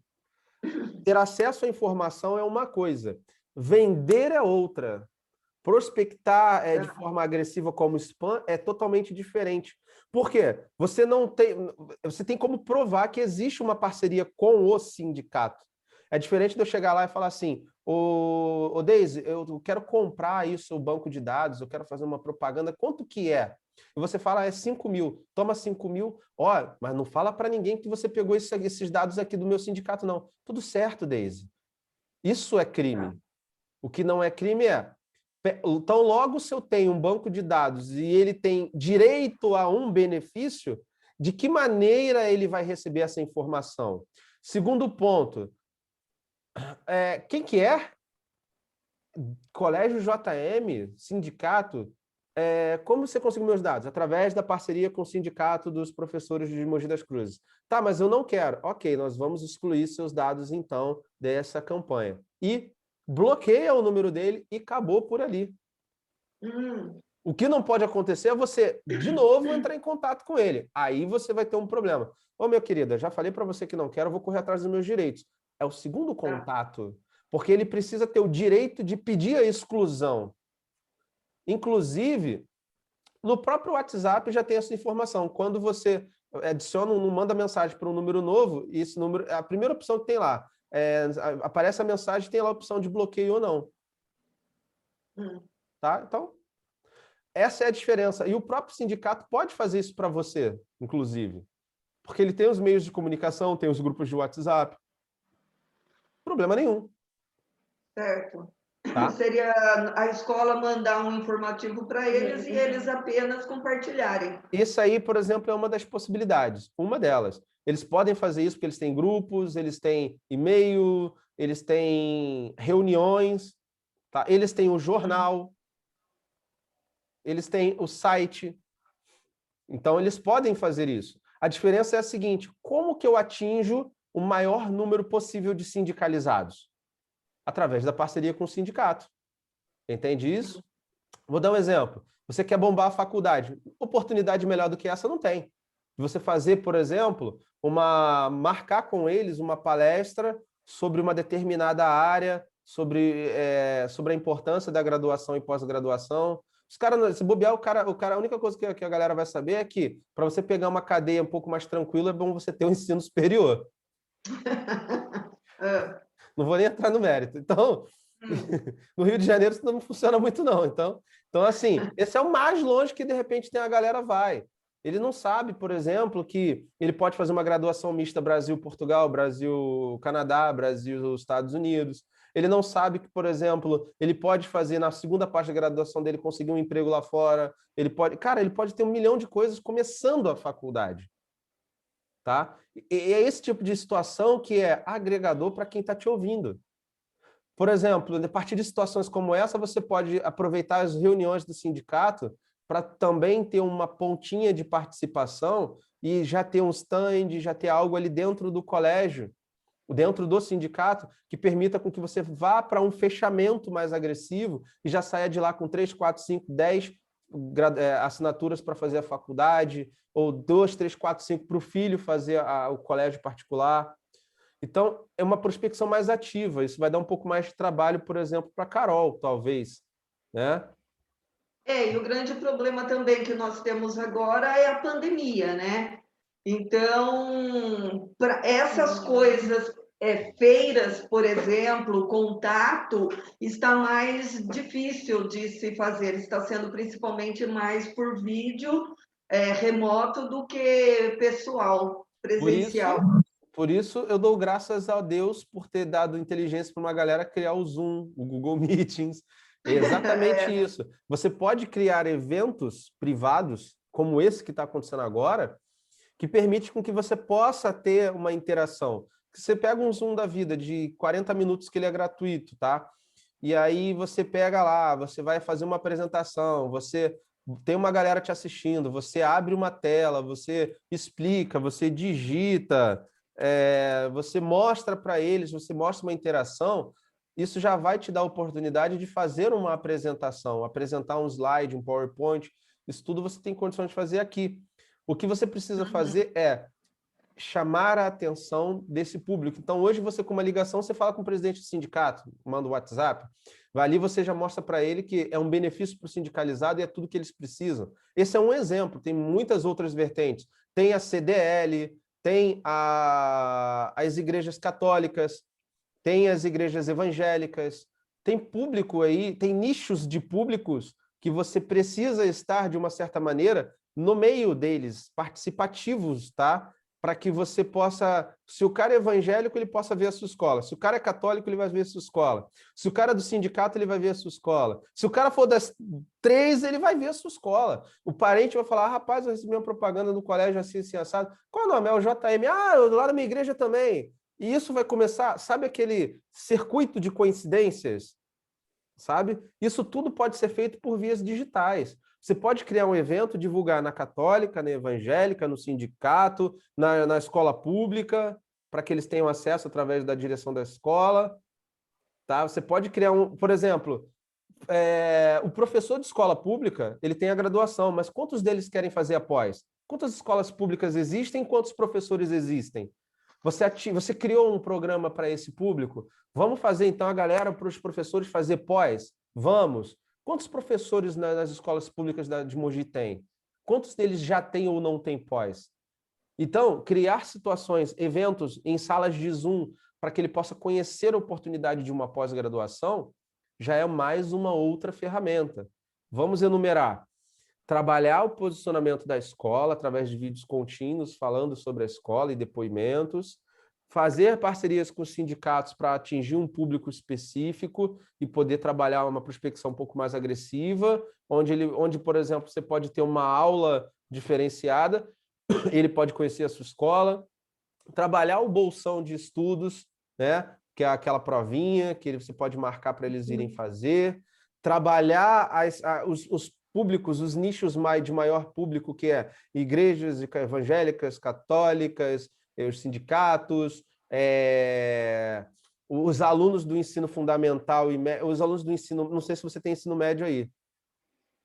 Ter acesso à informação é uma coisa, vender é outra. Prospectar de forma agressiva como spam é totalmente diferente. Por quê? Você tem como provar que existe uma parceria com o sindicato. É diferente de eu chegar lá e falar assim, ô Deise, eu quero comprar aí o seu banco de dados, eu quero fazer uma propaganda, quanto que é? E você fala, é 5 mil, toma 5 mil, ó, mas não fala para ninguém que você pegou esses dados aqui do meu sindicato, não. Tudo certo, Deise. Isso é crime. O que não é crime é, então logo se eu tenho um banco de dados e ele tem direito a um benefício, de que maneira ele vai receber essa informação? Segundo ponto, quem que é? Colégio JM, sindicato, como você conseguiu meus dados? Através da parceria com o Sindicato dos Professores de Mogi das Cruzes. Tá, mas eu não quero. Ok, nós vamos excluir seus dados, então, dessa campanha. E bloqueia o número dele e acabou por ali. O que não pode acontecer é você, de novo, entrar em contato com ele. Aí você vai ter um problema. Ô, minha querida, já falei para você que não quero, eu vou correr atrás dos meus direitos. É o segundo contato, porque ele precisa ter o direito de pedir a exclusão. Inclusive, no próprio WhatsApp já tem essa informação. Quando você adiciona, manda mensagem para um número novo, e esse número, a primeira opção que tem lá, aparece a mensagem, tem lá a opção de bloqueio ou não. Tá? Então, essa é a diferença. E o próprio sindicato pode fazer isso para você, inclusive. Porque ele tem os meios de comunicação, tem os grupos de WhatsApp. Problema nenhum. Certo. Tá? Seria a escola mandar um informativo para eles e eles apenas compartilharem. Isso aí, por exemplo, é uma das possibilidades. Uma delas. Eles podem fazer isso porque eles têm grupos, eles têm e-mail, eles têm reuniões, tá? Eles têm o jornal, eles têm o site. Então, eles podem fazer isso. A diferença é a seguinte, como que eu atinjo o maior número possível de sindicalizados? Através da parceria com o sindicato. Entende isso? Vou dar um exemplo. Você quer bombar a faculdade. Oportunidade melhor do que essa não tem. Você fazer, por exemplo, marcar com eles uma palestra sobre uma determinada área, sobre a importância da graduação e pós-graduação. Os caras, se bobear, a única coisa que a galera vai saber é que, para você pegar uma cadeia um pouco mais tranquila, é bom você ter um ensino superior. Não vou nem entrar no mérito. Então, no Rio de Janeiro isso não funciona muito, não. Então, assim, esse é o mais longe que, de repente, a galera vai. Ele não sabe, por exemplo, que ele pode fazer uma graduação mista Brasil-Portugal, Brasil-Canadá, Brasil-Estados Unidos. Ele não sabe que, por exemplo, ele pode fazer, na segunda parte da graduação dele, conseguir um emprego lá fora. Ele pode ter 1 milhão de coisas começando a faculdade. Tá? E é esse tipo de situação que é agregador para quem está te ouvindo. Por exemplo, a partir de situações como essa, você pode aproveitar as reuniões do sindicato para também ter uma pontinha de participação e já ter um stand, já ter algo ali dentro do colégio, dentro do sindicato, que permita com que você vá para um fechamento mais agressivo e já saia de lá com 3, 4, 5, 10 assinaturas para fazer a faculdade, ou 2, 3, 4, 5 para o filho fazer o colégio particular. Então, é uma prospecção mais ativa. Isso vai dar um pouco mais de trabalho, por exemplo, para a Carol, talvez, né? E o grande problema também que nós temos agora é a pandemia, né? Então, para essas coisas, feiras, por exemplo, contato, está mais difícil de se fazer, está sendo principalmente mais por vídeo, remoto do que pessoal, Por presencial. isso, por isso eu dou graças a Deus por ter dado inteligência para uma galera criar o Zoom, o Google Meetings. É exatamente isso. Você pode criar eventos privados, como esse que está acontecendo agora, que permite com que você possa ter uma interação. Você pega um Zoom da vida de 40 minutos que ele é gratuito, tá? E aí você pega lá, você vai fazer uma apresentação, você tem uma galera te assistindo, você abre uma tela, você explica, você digita, você mostra para eles, você mostra uma interação, isso já vai te dar a oportunidade de fazer uma apresentação, apresentar um slide, um PowerPoint, isso tudo você tem condições de fazer aqui. O que você precisa fazer é chamar a atenção desse público. Então, hoje você, com uma ligação, você fala com o presidente do sindicato, manda o WhatsApp, vai ali, você já mostra para ele que é um benefício para o sindicalizado e é tudo que eles precisam. Esse é um exemplo, tem muitas outras vertentes. Tem a CDL, tem as igrejas católicas, tem as igrejas evangélicas, tem público aí, tem nichos de públicos que você precisa estar, de uma certa maneira, no meio deles, participativos, tá? Para que você possa, se o cara é evangélico, ele possa ver a sua escola. Se o cara é católico, ele vai ver a sua escola. Se o cara é do sindicato, ele vai ver a sua escola. Se o cara for das 3, ele vai ver a sua escola. O parente vai falar, rapaz, eu recebi uma propaganda no colégio assim, assim, assado. Qual é o nome? É o JM. Lá na minha igreja também. E isso vai começar, sabe aquele circuito de coincidências? Sabe? Isso tudo pode ser feito por vias digitais. Você pode criar um evento, divulgar na católica, na evangélica, no sindicato, na escola pública, para que eles tenham acesso através da direção da escola. Tá? Você pode criar por exemplo, o professor de escola pública, ele tem a graduação, mas quantos deles querem fazer a pós? Quantas escolas públicas existem? Quantos professores existem? Você criou um programa para esse público? Vamos fazer, então, a galera para os professores fazer pós? Vamos. Quantos professores nas escolas públicas de Mogi tem? Quantos deles já têm ou não têm pós? Então, criar situações, eventos em salas de Zoom, para que ele possa conhecer a oportunidade de uma pós-graduação, já é mais uma outra ferramenta. Vamos enumerar. Trabalhar o posicionamento da escola através de vídeos contínuos falando sobre a escola e depoimentos, fazer parcerias com os sindicatos para atingir um público específico e poder trabalhar uma prospecção um pouco mais agressiva, onde, por exemplo, você pode ter uma aula diferenciada, ele pode conhecer a sua escola, trabalhar o bolsão de estudos, né, que é aquela provinha que você pode marcar para eles irem fazer, trabalhar os públicos, os nichos de maior público, que é igrejas evangélicas, católicas, os sindicatos, os alunos do ensino fundamental e os alunos do ensino, não sei se você tem ensino médio aí.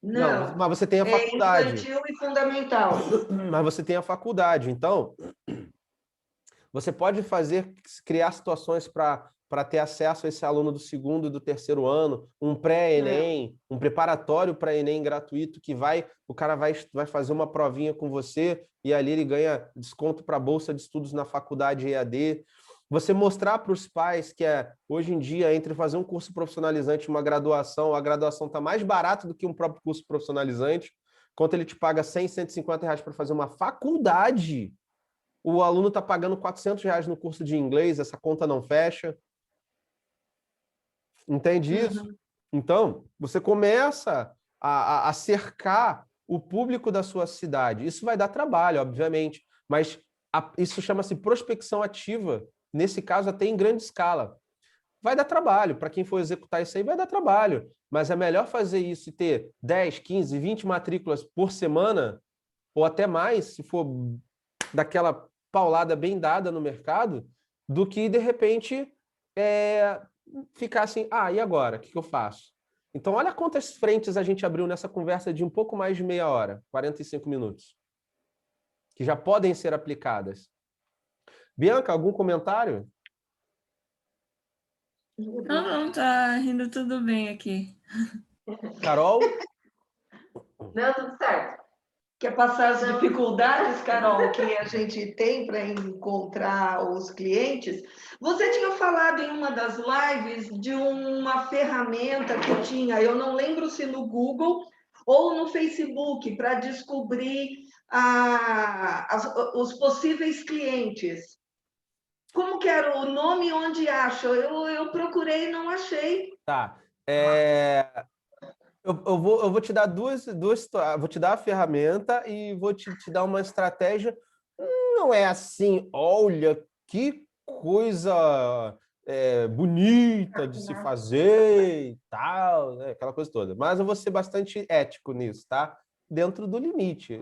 Não, mas você tem a faculdade. Infantil e fundamental. Mas você tem a faculdade, então você pode criar situações para ter acesso a esse aluno do segundo e do terceiro ano, um pré-ENEM, um preparatório para ENEM gratuito, que o cara vai fazer uma provinha com você e ali ele ganha desconto para a bolsa de estudos na faculdade EAD. Você mostrar para os pais que hoje em dia, entre fazer um curso profissionalizante e uma graduação, a graduação está mais barata do que um próprio curso profissionalizante, quanto ele te paga 100, 150 reais para fazer uma faculdade, o aluno está pagando 400 reais no curso de inglês, essa conta não fecha. Entende isso? Então, você começa a cercar o público da sua cidade. Isso vai dar trabalho, obviamente, mas isso chama-se prospecção ativa, nesse caso até em grande escala. vai dar trabalho. Para quem for executar isso aí, vai dar trabalho. Mas é melhor fazer isso e ter 10, 15, 20 matrículas por semana, ou até mais, se for daquela paulada bem dada no mercado, do que, de repente, ficar assim, e agora? O que eu faço? Então, olha quantas frentes a gente abriu nessa conversa de um pouco mais de meia hora, 45 minutos, que já podem ser aplicadas. Bianca, algum comentário? Não, tá indo tudo bem aqui. Carol? Não, tudo certo. Quer passar as dificuldades, Carol, que a gente tem para encontrar os clientes? Você tinha falado em uma das lives de uma ferramenta que tinha, eu não lembro se no Google ou no Facebook, para descobrir os possíveis clientes. Como que era o nome e onde acha? Eu procurei e não achei. Tá. Eu vou te dar vou te dar a ferramenta e vou te dar uma estratégia. Não é assim, olha que coisa bonita de se fazer e tal, né? Aquela coisa toda. Mas eu vou ser bastante ético nisso, tá? Dentro do limite.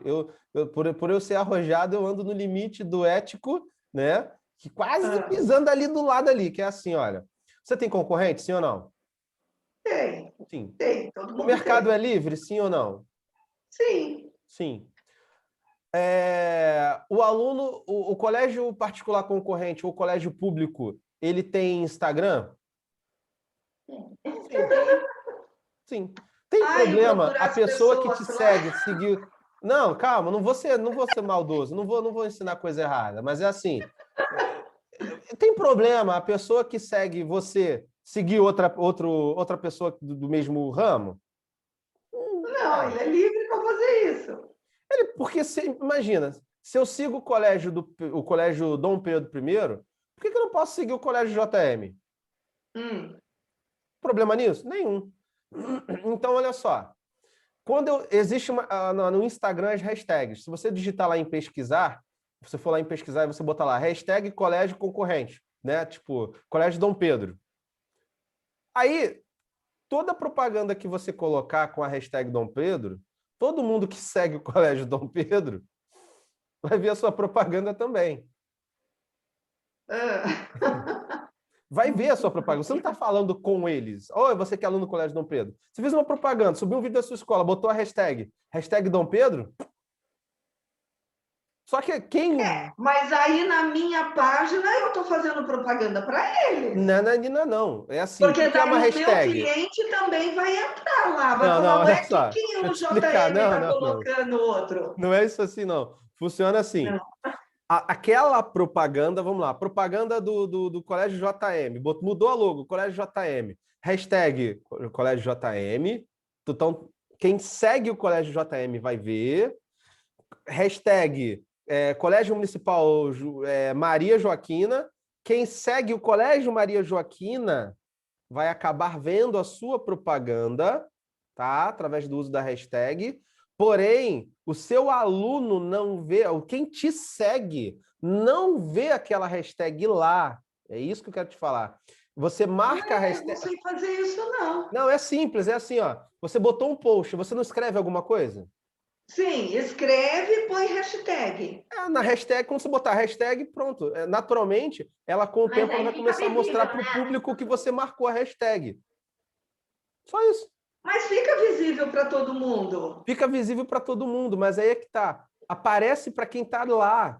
Por eu ser arrojado, eu ando no limite do ético, né? Que quase pisando ali do lado ali, que é assim, olha. Você tem concorrente, sim ou não? Tem. Sim. Tem, todo mundo O mercado tem. é livre, sim ou não? Sim. Sim. O aluno, o colégio particular concorrente ou o colégio público, ele tem Instagram? Sim. Tem problema a pessoa que te segue seguir... Não, calma, não vou ser maldoso, não vou ensinar coisa errada, mas é assim, tem problema a pessoa que segue você seguir outra pessoa do mesmo ramo? Não, ele é livre para fazer isso. Porque, imagina, se eu sigo o colégio Dom Pedro I, por que eu não posso seguir o colégio JM? Problema nisso? Nenhum. Então, olha só. Existe no Instagram as hashtags. Se você digitar lá em pesquisar, você for lá em pesquisar e você botar lá hashtag colégio concorrente, né? Tipo, colégio Dom Pedro. Aí, toda propaganda que você colocar com a hashtag Dom Pedro, todo mundo que segue o colégio Dom Pedro vai ver a sua propaganda também. Vai ver a sua propaganda. Você não está falando com eles. Oi, você que é aluno do colégio Dom Pedro. Você fez uma propaganda, subiu um vídeo da sua escola, botou a hashtag Dom Pedro. Só que quem... mas aí na minha página eu estou fazendo propaganda para eles. Não. É assim, porque que é uma hashtag? O meu cliente também vai entrar lá, vai não, falar, olha só. quem o JM está colocando outro? Não é isso assim, não. Funciona assim. Aquela propaganda, vamos lá, propaganda do Colégio JM, mudou a logo, Colégio JM, hashtag Colégio JM, então quem segue o Colégio JM vai ver, hashtag Colégio Municipal Maria Joaquina, quem segue o Colégio Maria Joaquina vai acabar vendo a sua propaganda, tá? Através do uso da hashtag. Porém, o seu aluno não vê, quem te segue não vê aquela hashtag lá. É isso que eu quero te falar. Você marca a hashtag... Eu não sei fazer isso, não. Não, é simples, é assim, ó. Você botou um post, você não escreve alguma coisa? Sim, escreve e põe hashtag. Na hashtag, quando você botar hashtag, pronto. Naturalmente, ela com o tempo ela vai começar a mostrar para o público que você marcou a hashtag. Só isso. Mas fica visível para todo mundo. Fica visível para todo mundo, mas aí é que tá. Aparece para quem está lá.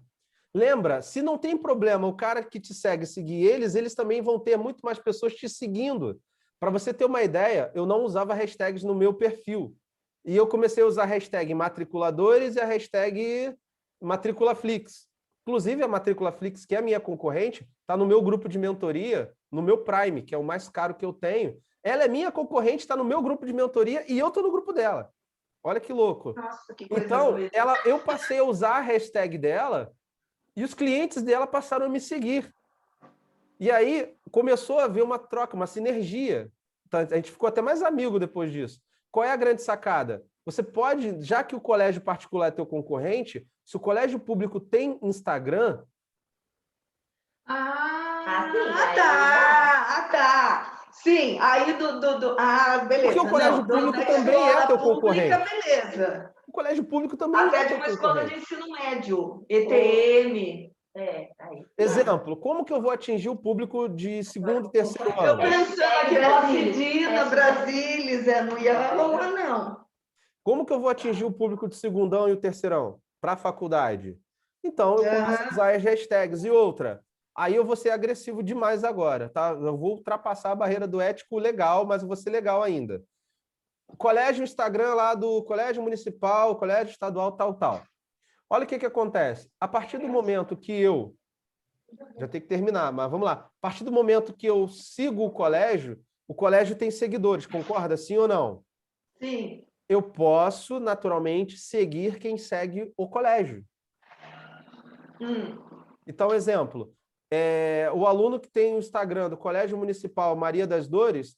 Lembra, se não tem problema o cara que te segue seguir eles também vão ter muito mais pessoas te seguindo. Para você ter uma ideia, eu não usava hashtags no meu perfil. E eu comecei a usar a hashtag matriculadores e a hashtag matriculaflix. Inclusive, a Matriculaflix, que é a minha concorrente, está no meu grupo de mentoria, no meu Prime, que é o mais caro que eu tenho. Ela é minha concorrente, está no meu grupo de mentoria e eu estou no grupo dela. Olha que louco. Nossa, que coisa então, doida. eu passei a usar a hashtag dela e os clientes dela passaram a me seguir. E aí começou a haver uma troca, uma sinergia. A gente ficou até mais amigo depois disso. Qual é a grande sacada? Você pode, já que o colégio particular é teu concorrente, se o colégio público tem Instagram... tá. Sim, aí beleza. Porque o colégio público também é teu concorrente. Beleza. O colégio público também Até é de teu uma escola de concorrente. ensino médio, ETM. Aí. Exemplo, como que eu vou atingir o público de segundo e terceiro Eu ano? pensando aqui, Placidina, Brasília, Zé, não ia rolar, não. Como que eu vou atingir o público de segundão e o terceirão? Para a faculdade. Então, eu começo a usar as hashtags. E outra, aí eu vou ser agressivo demais agora, tá? Eu vou ultrapassar a barreira do ético legal, mas eu vou ser legal ainda. Colégio Instagram lá do Colégio Municipal, Colégio Estadual, tal, tal. Olha o que acontece. A partir do momento que eu... Já tem que terminar, mas vamos lá. A partir do momento que eu sigo o colégio tem seguidores, concorda? Sim ou não? Sim. Eu posso, naturalmente, seguir quem segue o colégio. Então, exemplo, o aluno que tem o Instagram do Colégio Municipal Maria das Dores,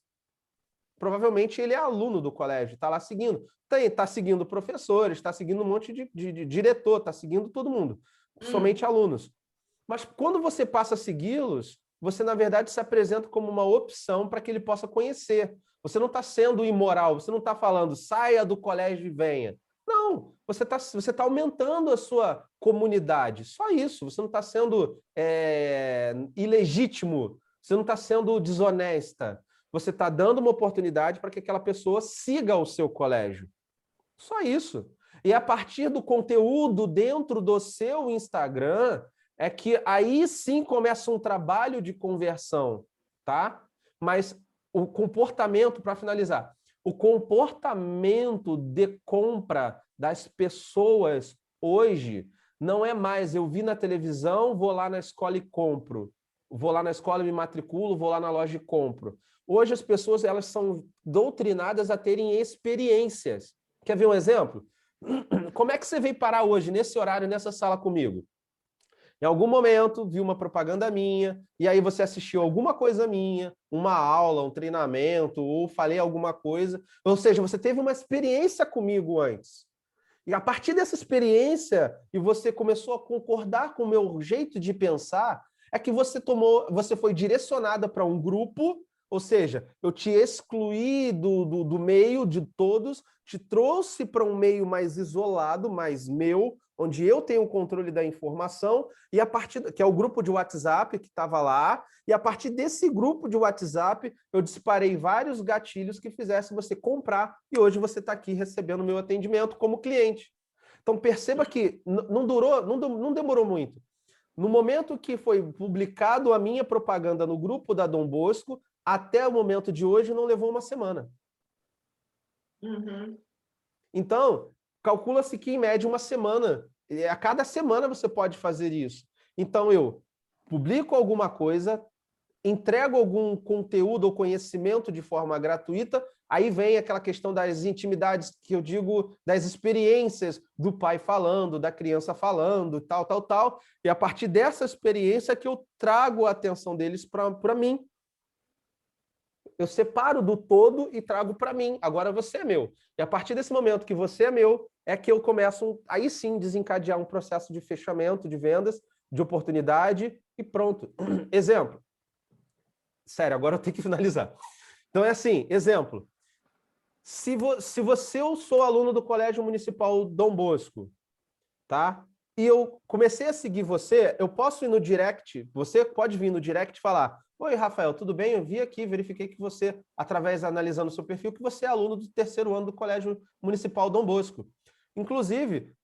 provavelmente ele é aluno do colégio, está lá seguindo. Está seguindo professores, está seguindo um monte de diretor, está seguindo todo mundo, somente alunos. Mas quando você passa a segui-los, você, na verdade, se apresenta como uma opção para que ele possa conhecer. Você não está sendo imoral, você não está falando saia do colégio e venha. Não, você tá aumentando a sua comunidade. Só isso, você não está sendo ilegítimo, você não está sendo desonesta. Você está dando uma oportunidade para que aquela pessoa siga o seu colégio. Só isso. E a partir do conteúdo dentro do seu Instagram, é que aí sim começa um trabalho de conversão, tá? Mas o comportamento, para finalizar, o comportamento de compra das pessoas hoje não é mais eu vi na televisão, vou lá na escola e compro. Vou lá na escola e me matriculo, vou lá na loja e compro. Hoje as pessoas elas são doutrinadas a terem experiências. Quer ver um exemplo? Como é que você veio parar hoje, nesse horário, nessa sala comigo? Em algum momento, viu uma propaganda minha, e aí você assistiu alguma coisa minha, uma aula, um treinamento, ou falei alguma coisa. Ou seja, você teve uma experiência comigo antes. E a partir dessa experiência, e você começou a concordar com o meu jeito de pensar, é que você foi direcionada para um grupo, ou seja, eu te excluí do meio de todos, te trouxe para um meio mais isolado, mais meu, onde eu tenho o controle da informação, e a partir que é o grupo de WhatsApp que estava lá, e a partir desse grupo de WhatsApp, eu disparei vários gatilhos que fizessem você comprar, e hoje você está aqui recebendo o meu atendimento como cliente. Então perceba que não demorou muito. No momento que foi publicado a minha propaganda no grupo da Dom Bosco, até o momento de hoje não levou uma semana. Então, calcula-se que em média uma semana. A cada semana você pode fazer isso. Então, eu publico alguma coisa, entrego algum conteúdo ou conhecimento de forma gratuita, aí vem aquela questão das intimidades que eu digo, das experiências do pai falando, da criança falando, tal, tal, tal, e a partir dessa experiência que eu trago a atenção deles para mim. Eu separo do todo e trago para mim. Agora você é meu. E a partir desse momento que você é meu, é que eu começo, aí sim, desencadear um processo de fechamento, de vendas, de oportunidade e pronto. Exemplo. Sério, agora eu tenho que finalizar. Então é assim, exemplo. Se eu sou aluno do Colégio Municipal Dom Bosco, tá? E eu comecei a seguir você, eu posso ir no direct, você pode vir no direct e falar: oi, Rafael, tudo bem? Eu vi aqui, verifiquei que você, analisando o seu perfil, que você é aluno do terceiro ano do Colégio Municipal Dom Bosco. Inclusive,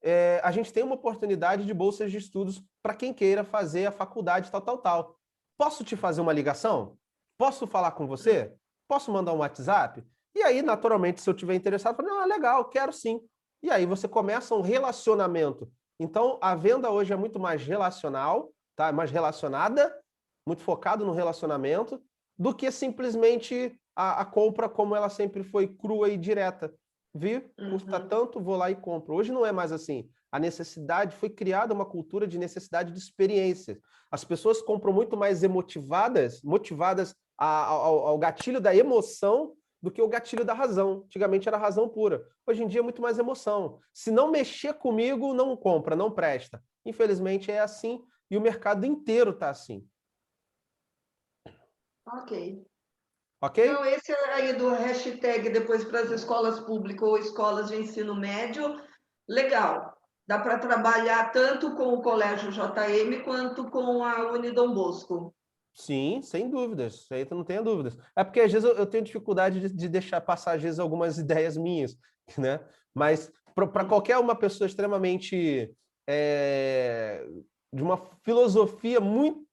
a gente tem uma oportunidade de bolsas de estudos para quem queira fazer a faculdade, tal, tal, tal. Posso te fazer uma ligação? Posso falar com você? Posso mandar um WhatsApp? E aí, naturalmente, se eu estiver interessado, eu falo: não, legal, quero sim. E aí você começa um relacionamento. Então, a venda hoje é muito mais relacional, tá? Mais relacionada, muito focado no relacionamento, do que simplesmente a compra como ela sempre foi crua e direta. Vi? Custa tanto, vou lá e compro. Hoje não é mais assim. A necessidade, foi criada uma cultura de necessidade de experiência. As pessoas compram muito mais motivadas ao gatilho da emoção do que o gatilho da razão. Antigamente era razão pura. Hoje em dia é muito mais emoção. Se não mexer comigo, não compra, não presta. Infelizmente é assim e o mercado inteiro está assim. Ok. Ok? Não, esse aí do hashtag depois para as escolas públicas ou escolas de ensino médio, legal. Dá para trabalhar tanto com o Colégio JM quanto com a Unidom Bosco. Sim, sem dúvidas. Isso aí tu não tenha dúvidas. É porque às vezes eu tenho dificuldade de deixar passar, às vezes, algumas ideias minhas, né? Mas para qualquer uma pessoa extremamente de uma filosofia muito,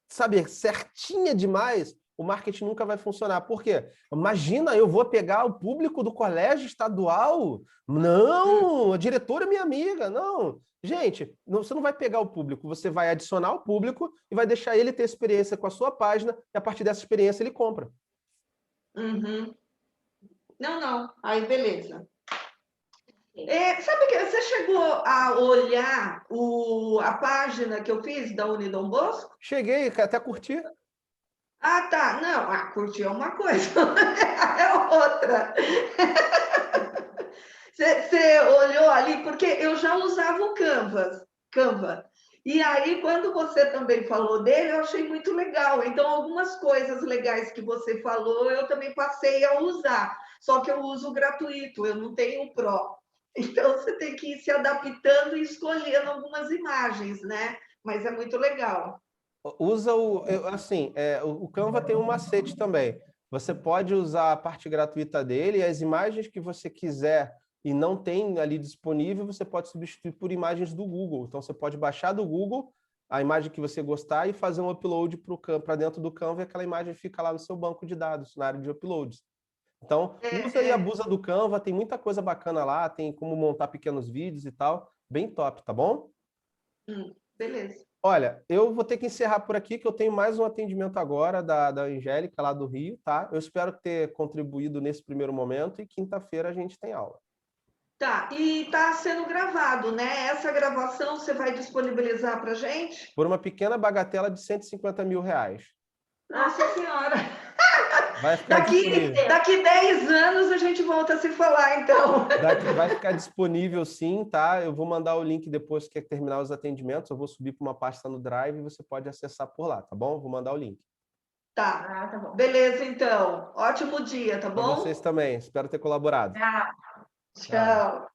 sabe, certinha demais, o marketing nunca vai funcionar. Por quê? Imagina, eu vou pegar o público do colégio estadual? Não, a diretora é minha amiga. Não. Gente, você não vai pegar o público, você vai adicionar o público e vai deixar ele ter experiência com a sua página e a partir dessa experiência ele compra. Uhum. Não. Aí, beleza. Sabe que você chegou a olhar a página que eu fiz da Unidom Bosco? Cheguei, até curti. Ah, tá. Não, curtir é uma coisa, é outra. Você olhou ali, porque eu já usava o Canva. E aí, quando você também falou dele, eu achei muito legal. Então, algumas coisas legais que você falou, eu também passei a usar. Só que eu uso gratuito, eu não tenho o Pro. Então, você tem que ir se adaptando e escolhendo algumas imagens, né? Mas é muito legal. Usa o Canva tem um macete também. Você pode usar a parte gratuita dele e as imagens que você quiser e não tem ali disponível, você pode substituir por imagens do Google. Então, você pode baixar do Google a imagem que você gostar e fazer um upload para dentro do Canva e aquela imagem fica lá no seu banco de dados, na área de uploads. Então, usa e abusa do Canva, tem muita coisa bacana lá, tem como montar pequenos vídeos e tal, bem top, tá bom? Beleza. Olha, eu vou ter que encerrar por aqui, que eu tenho mais um atendimento agora da Angélica, lá do Rio, tá? Eu espero ter contribuído nesse primeiro momento e quinta-feira a gente tem aula. Tá, e está sendo gravado, né? Essa gravação você vai disponibilizar para gente? Por uma pequena bagatela de R$150 mil. Nossa Senhora! Vai ficar disponível. Daqui 10 anos a gente volta a se falar, então. Vai ficar disponível sim, tá? Eu vou mandar o link depois que terminar os atendimentos, eu vou subir para uma pasta no Drive e você pode acessar por lá, tá bom? Vou mandar o link. Tá, Tá bom. beleza, então. Ótimo dia, tá Para bom? vocês também, espero ter colaborado. Tchau. Tchau. Tchau.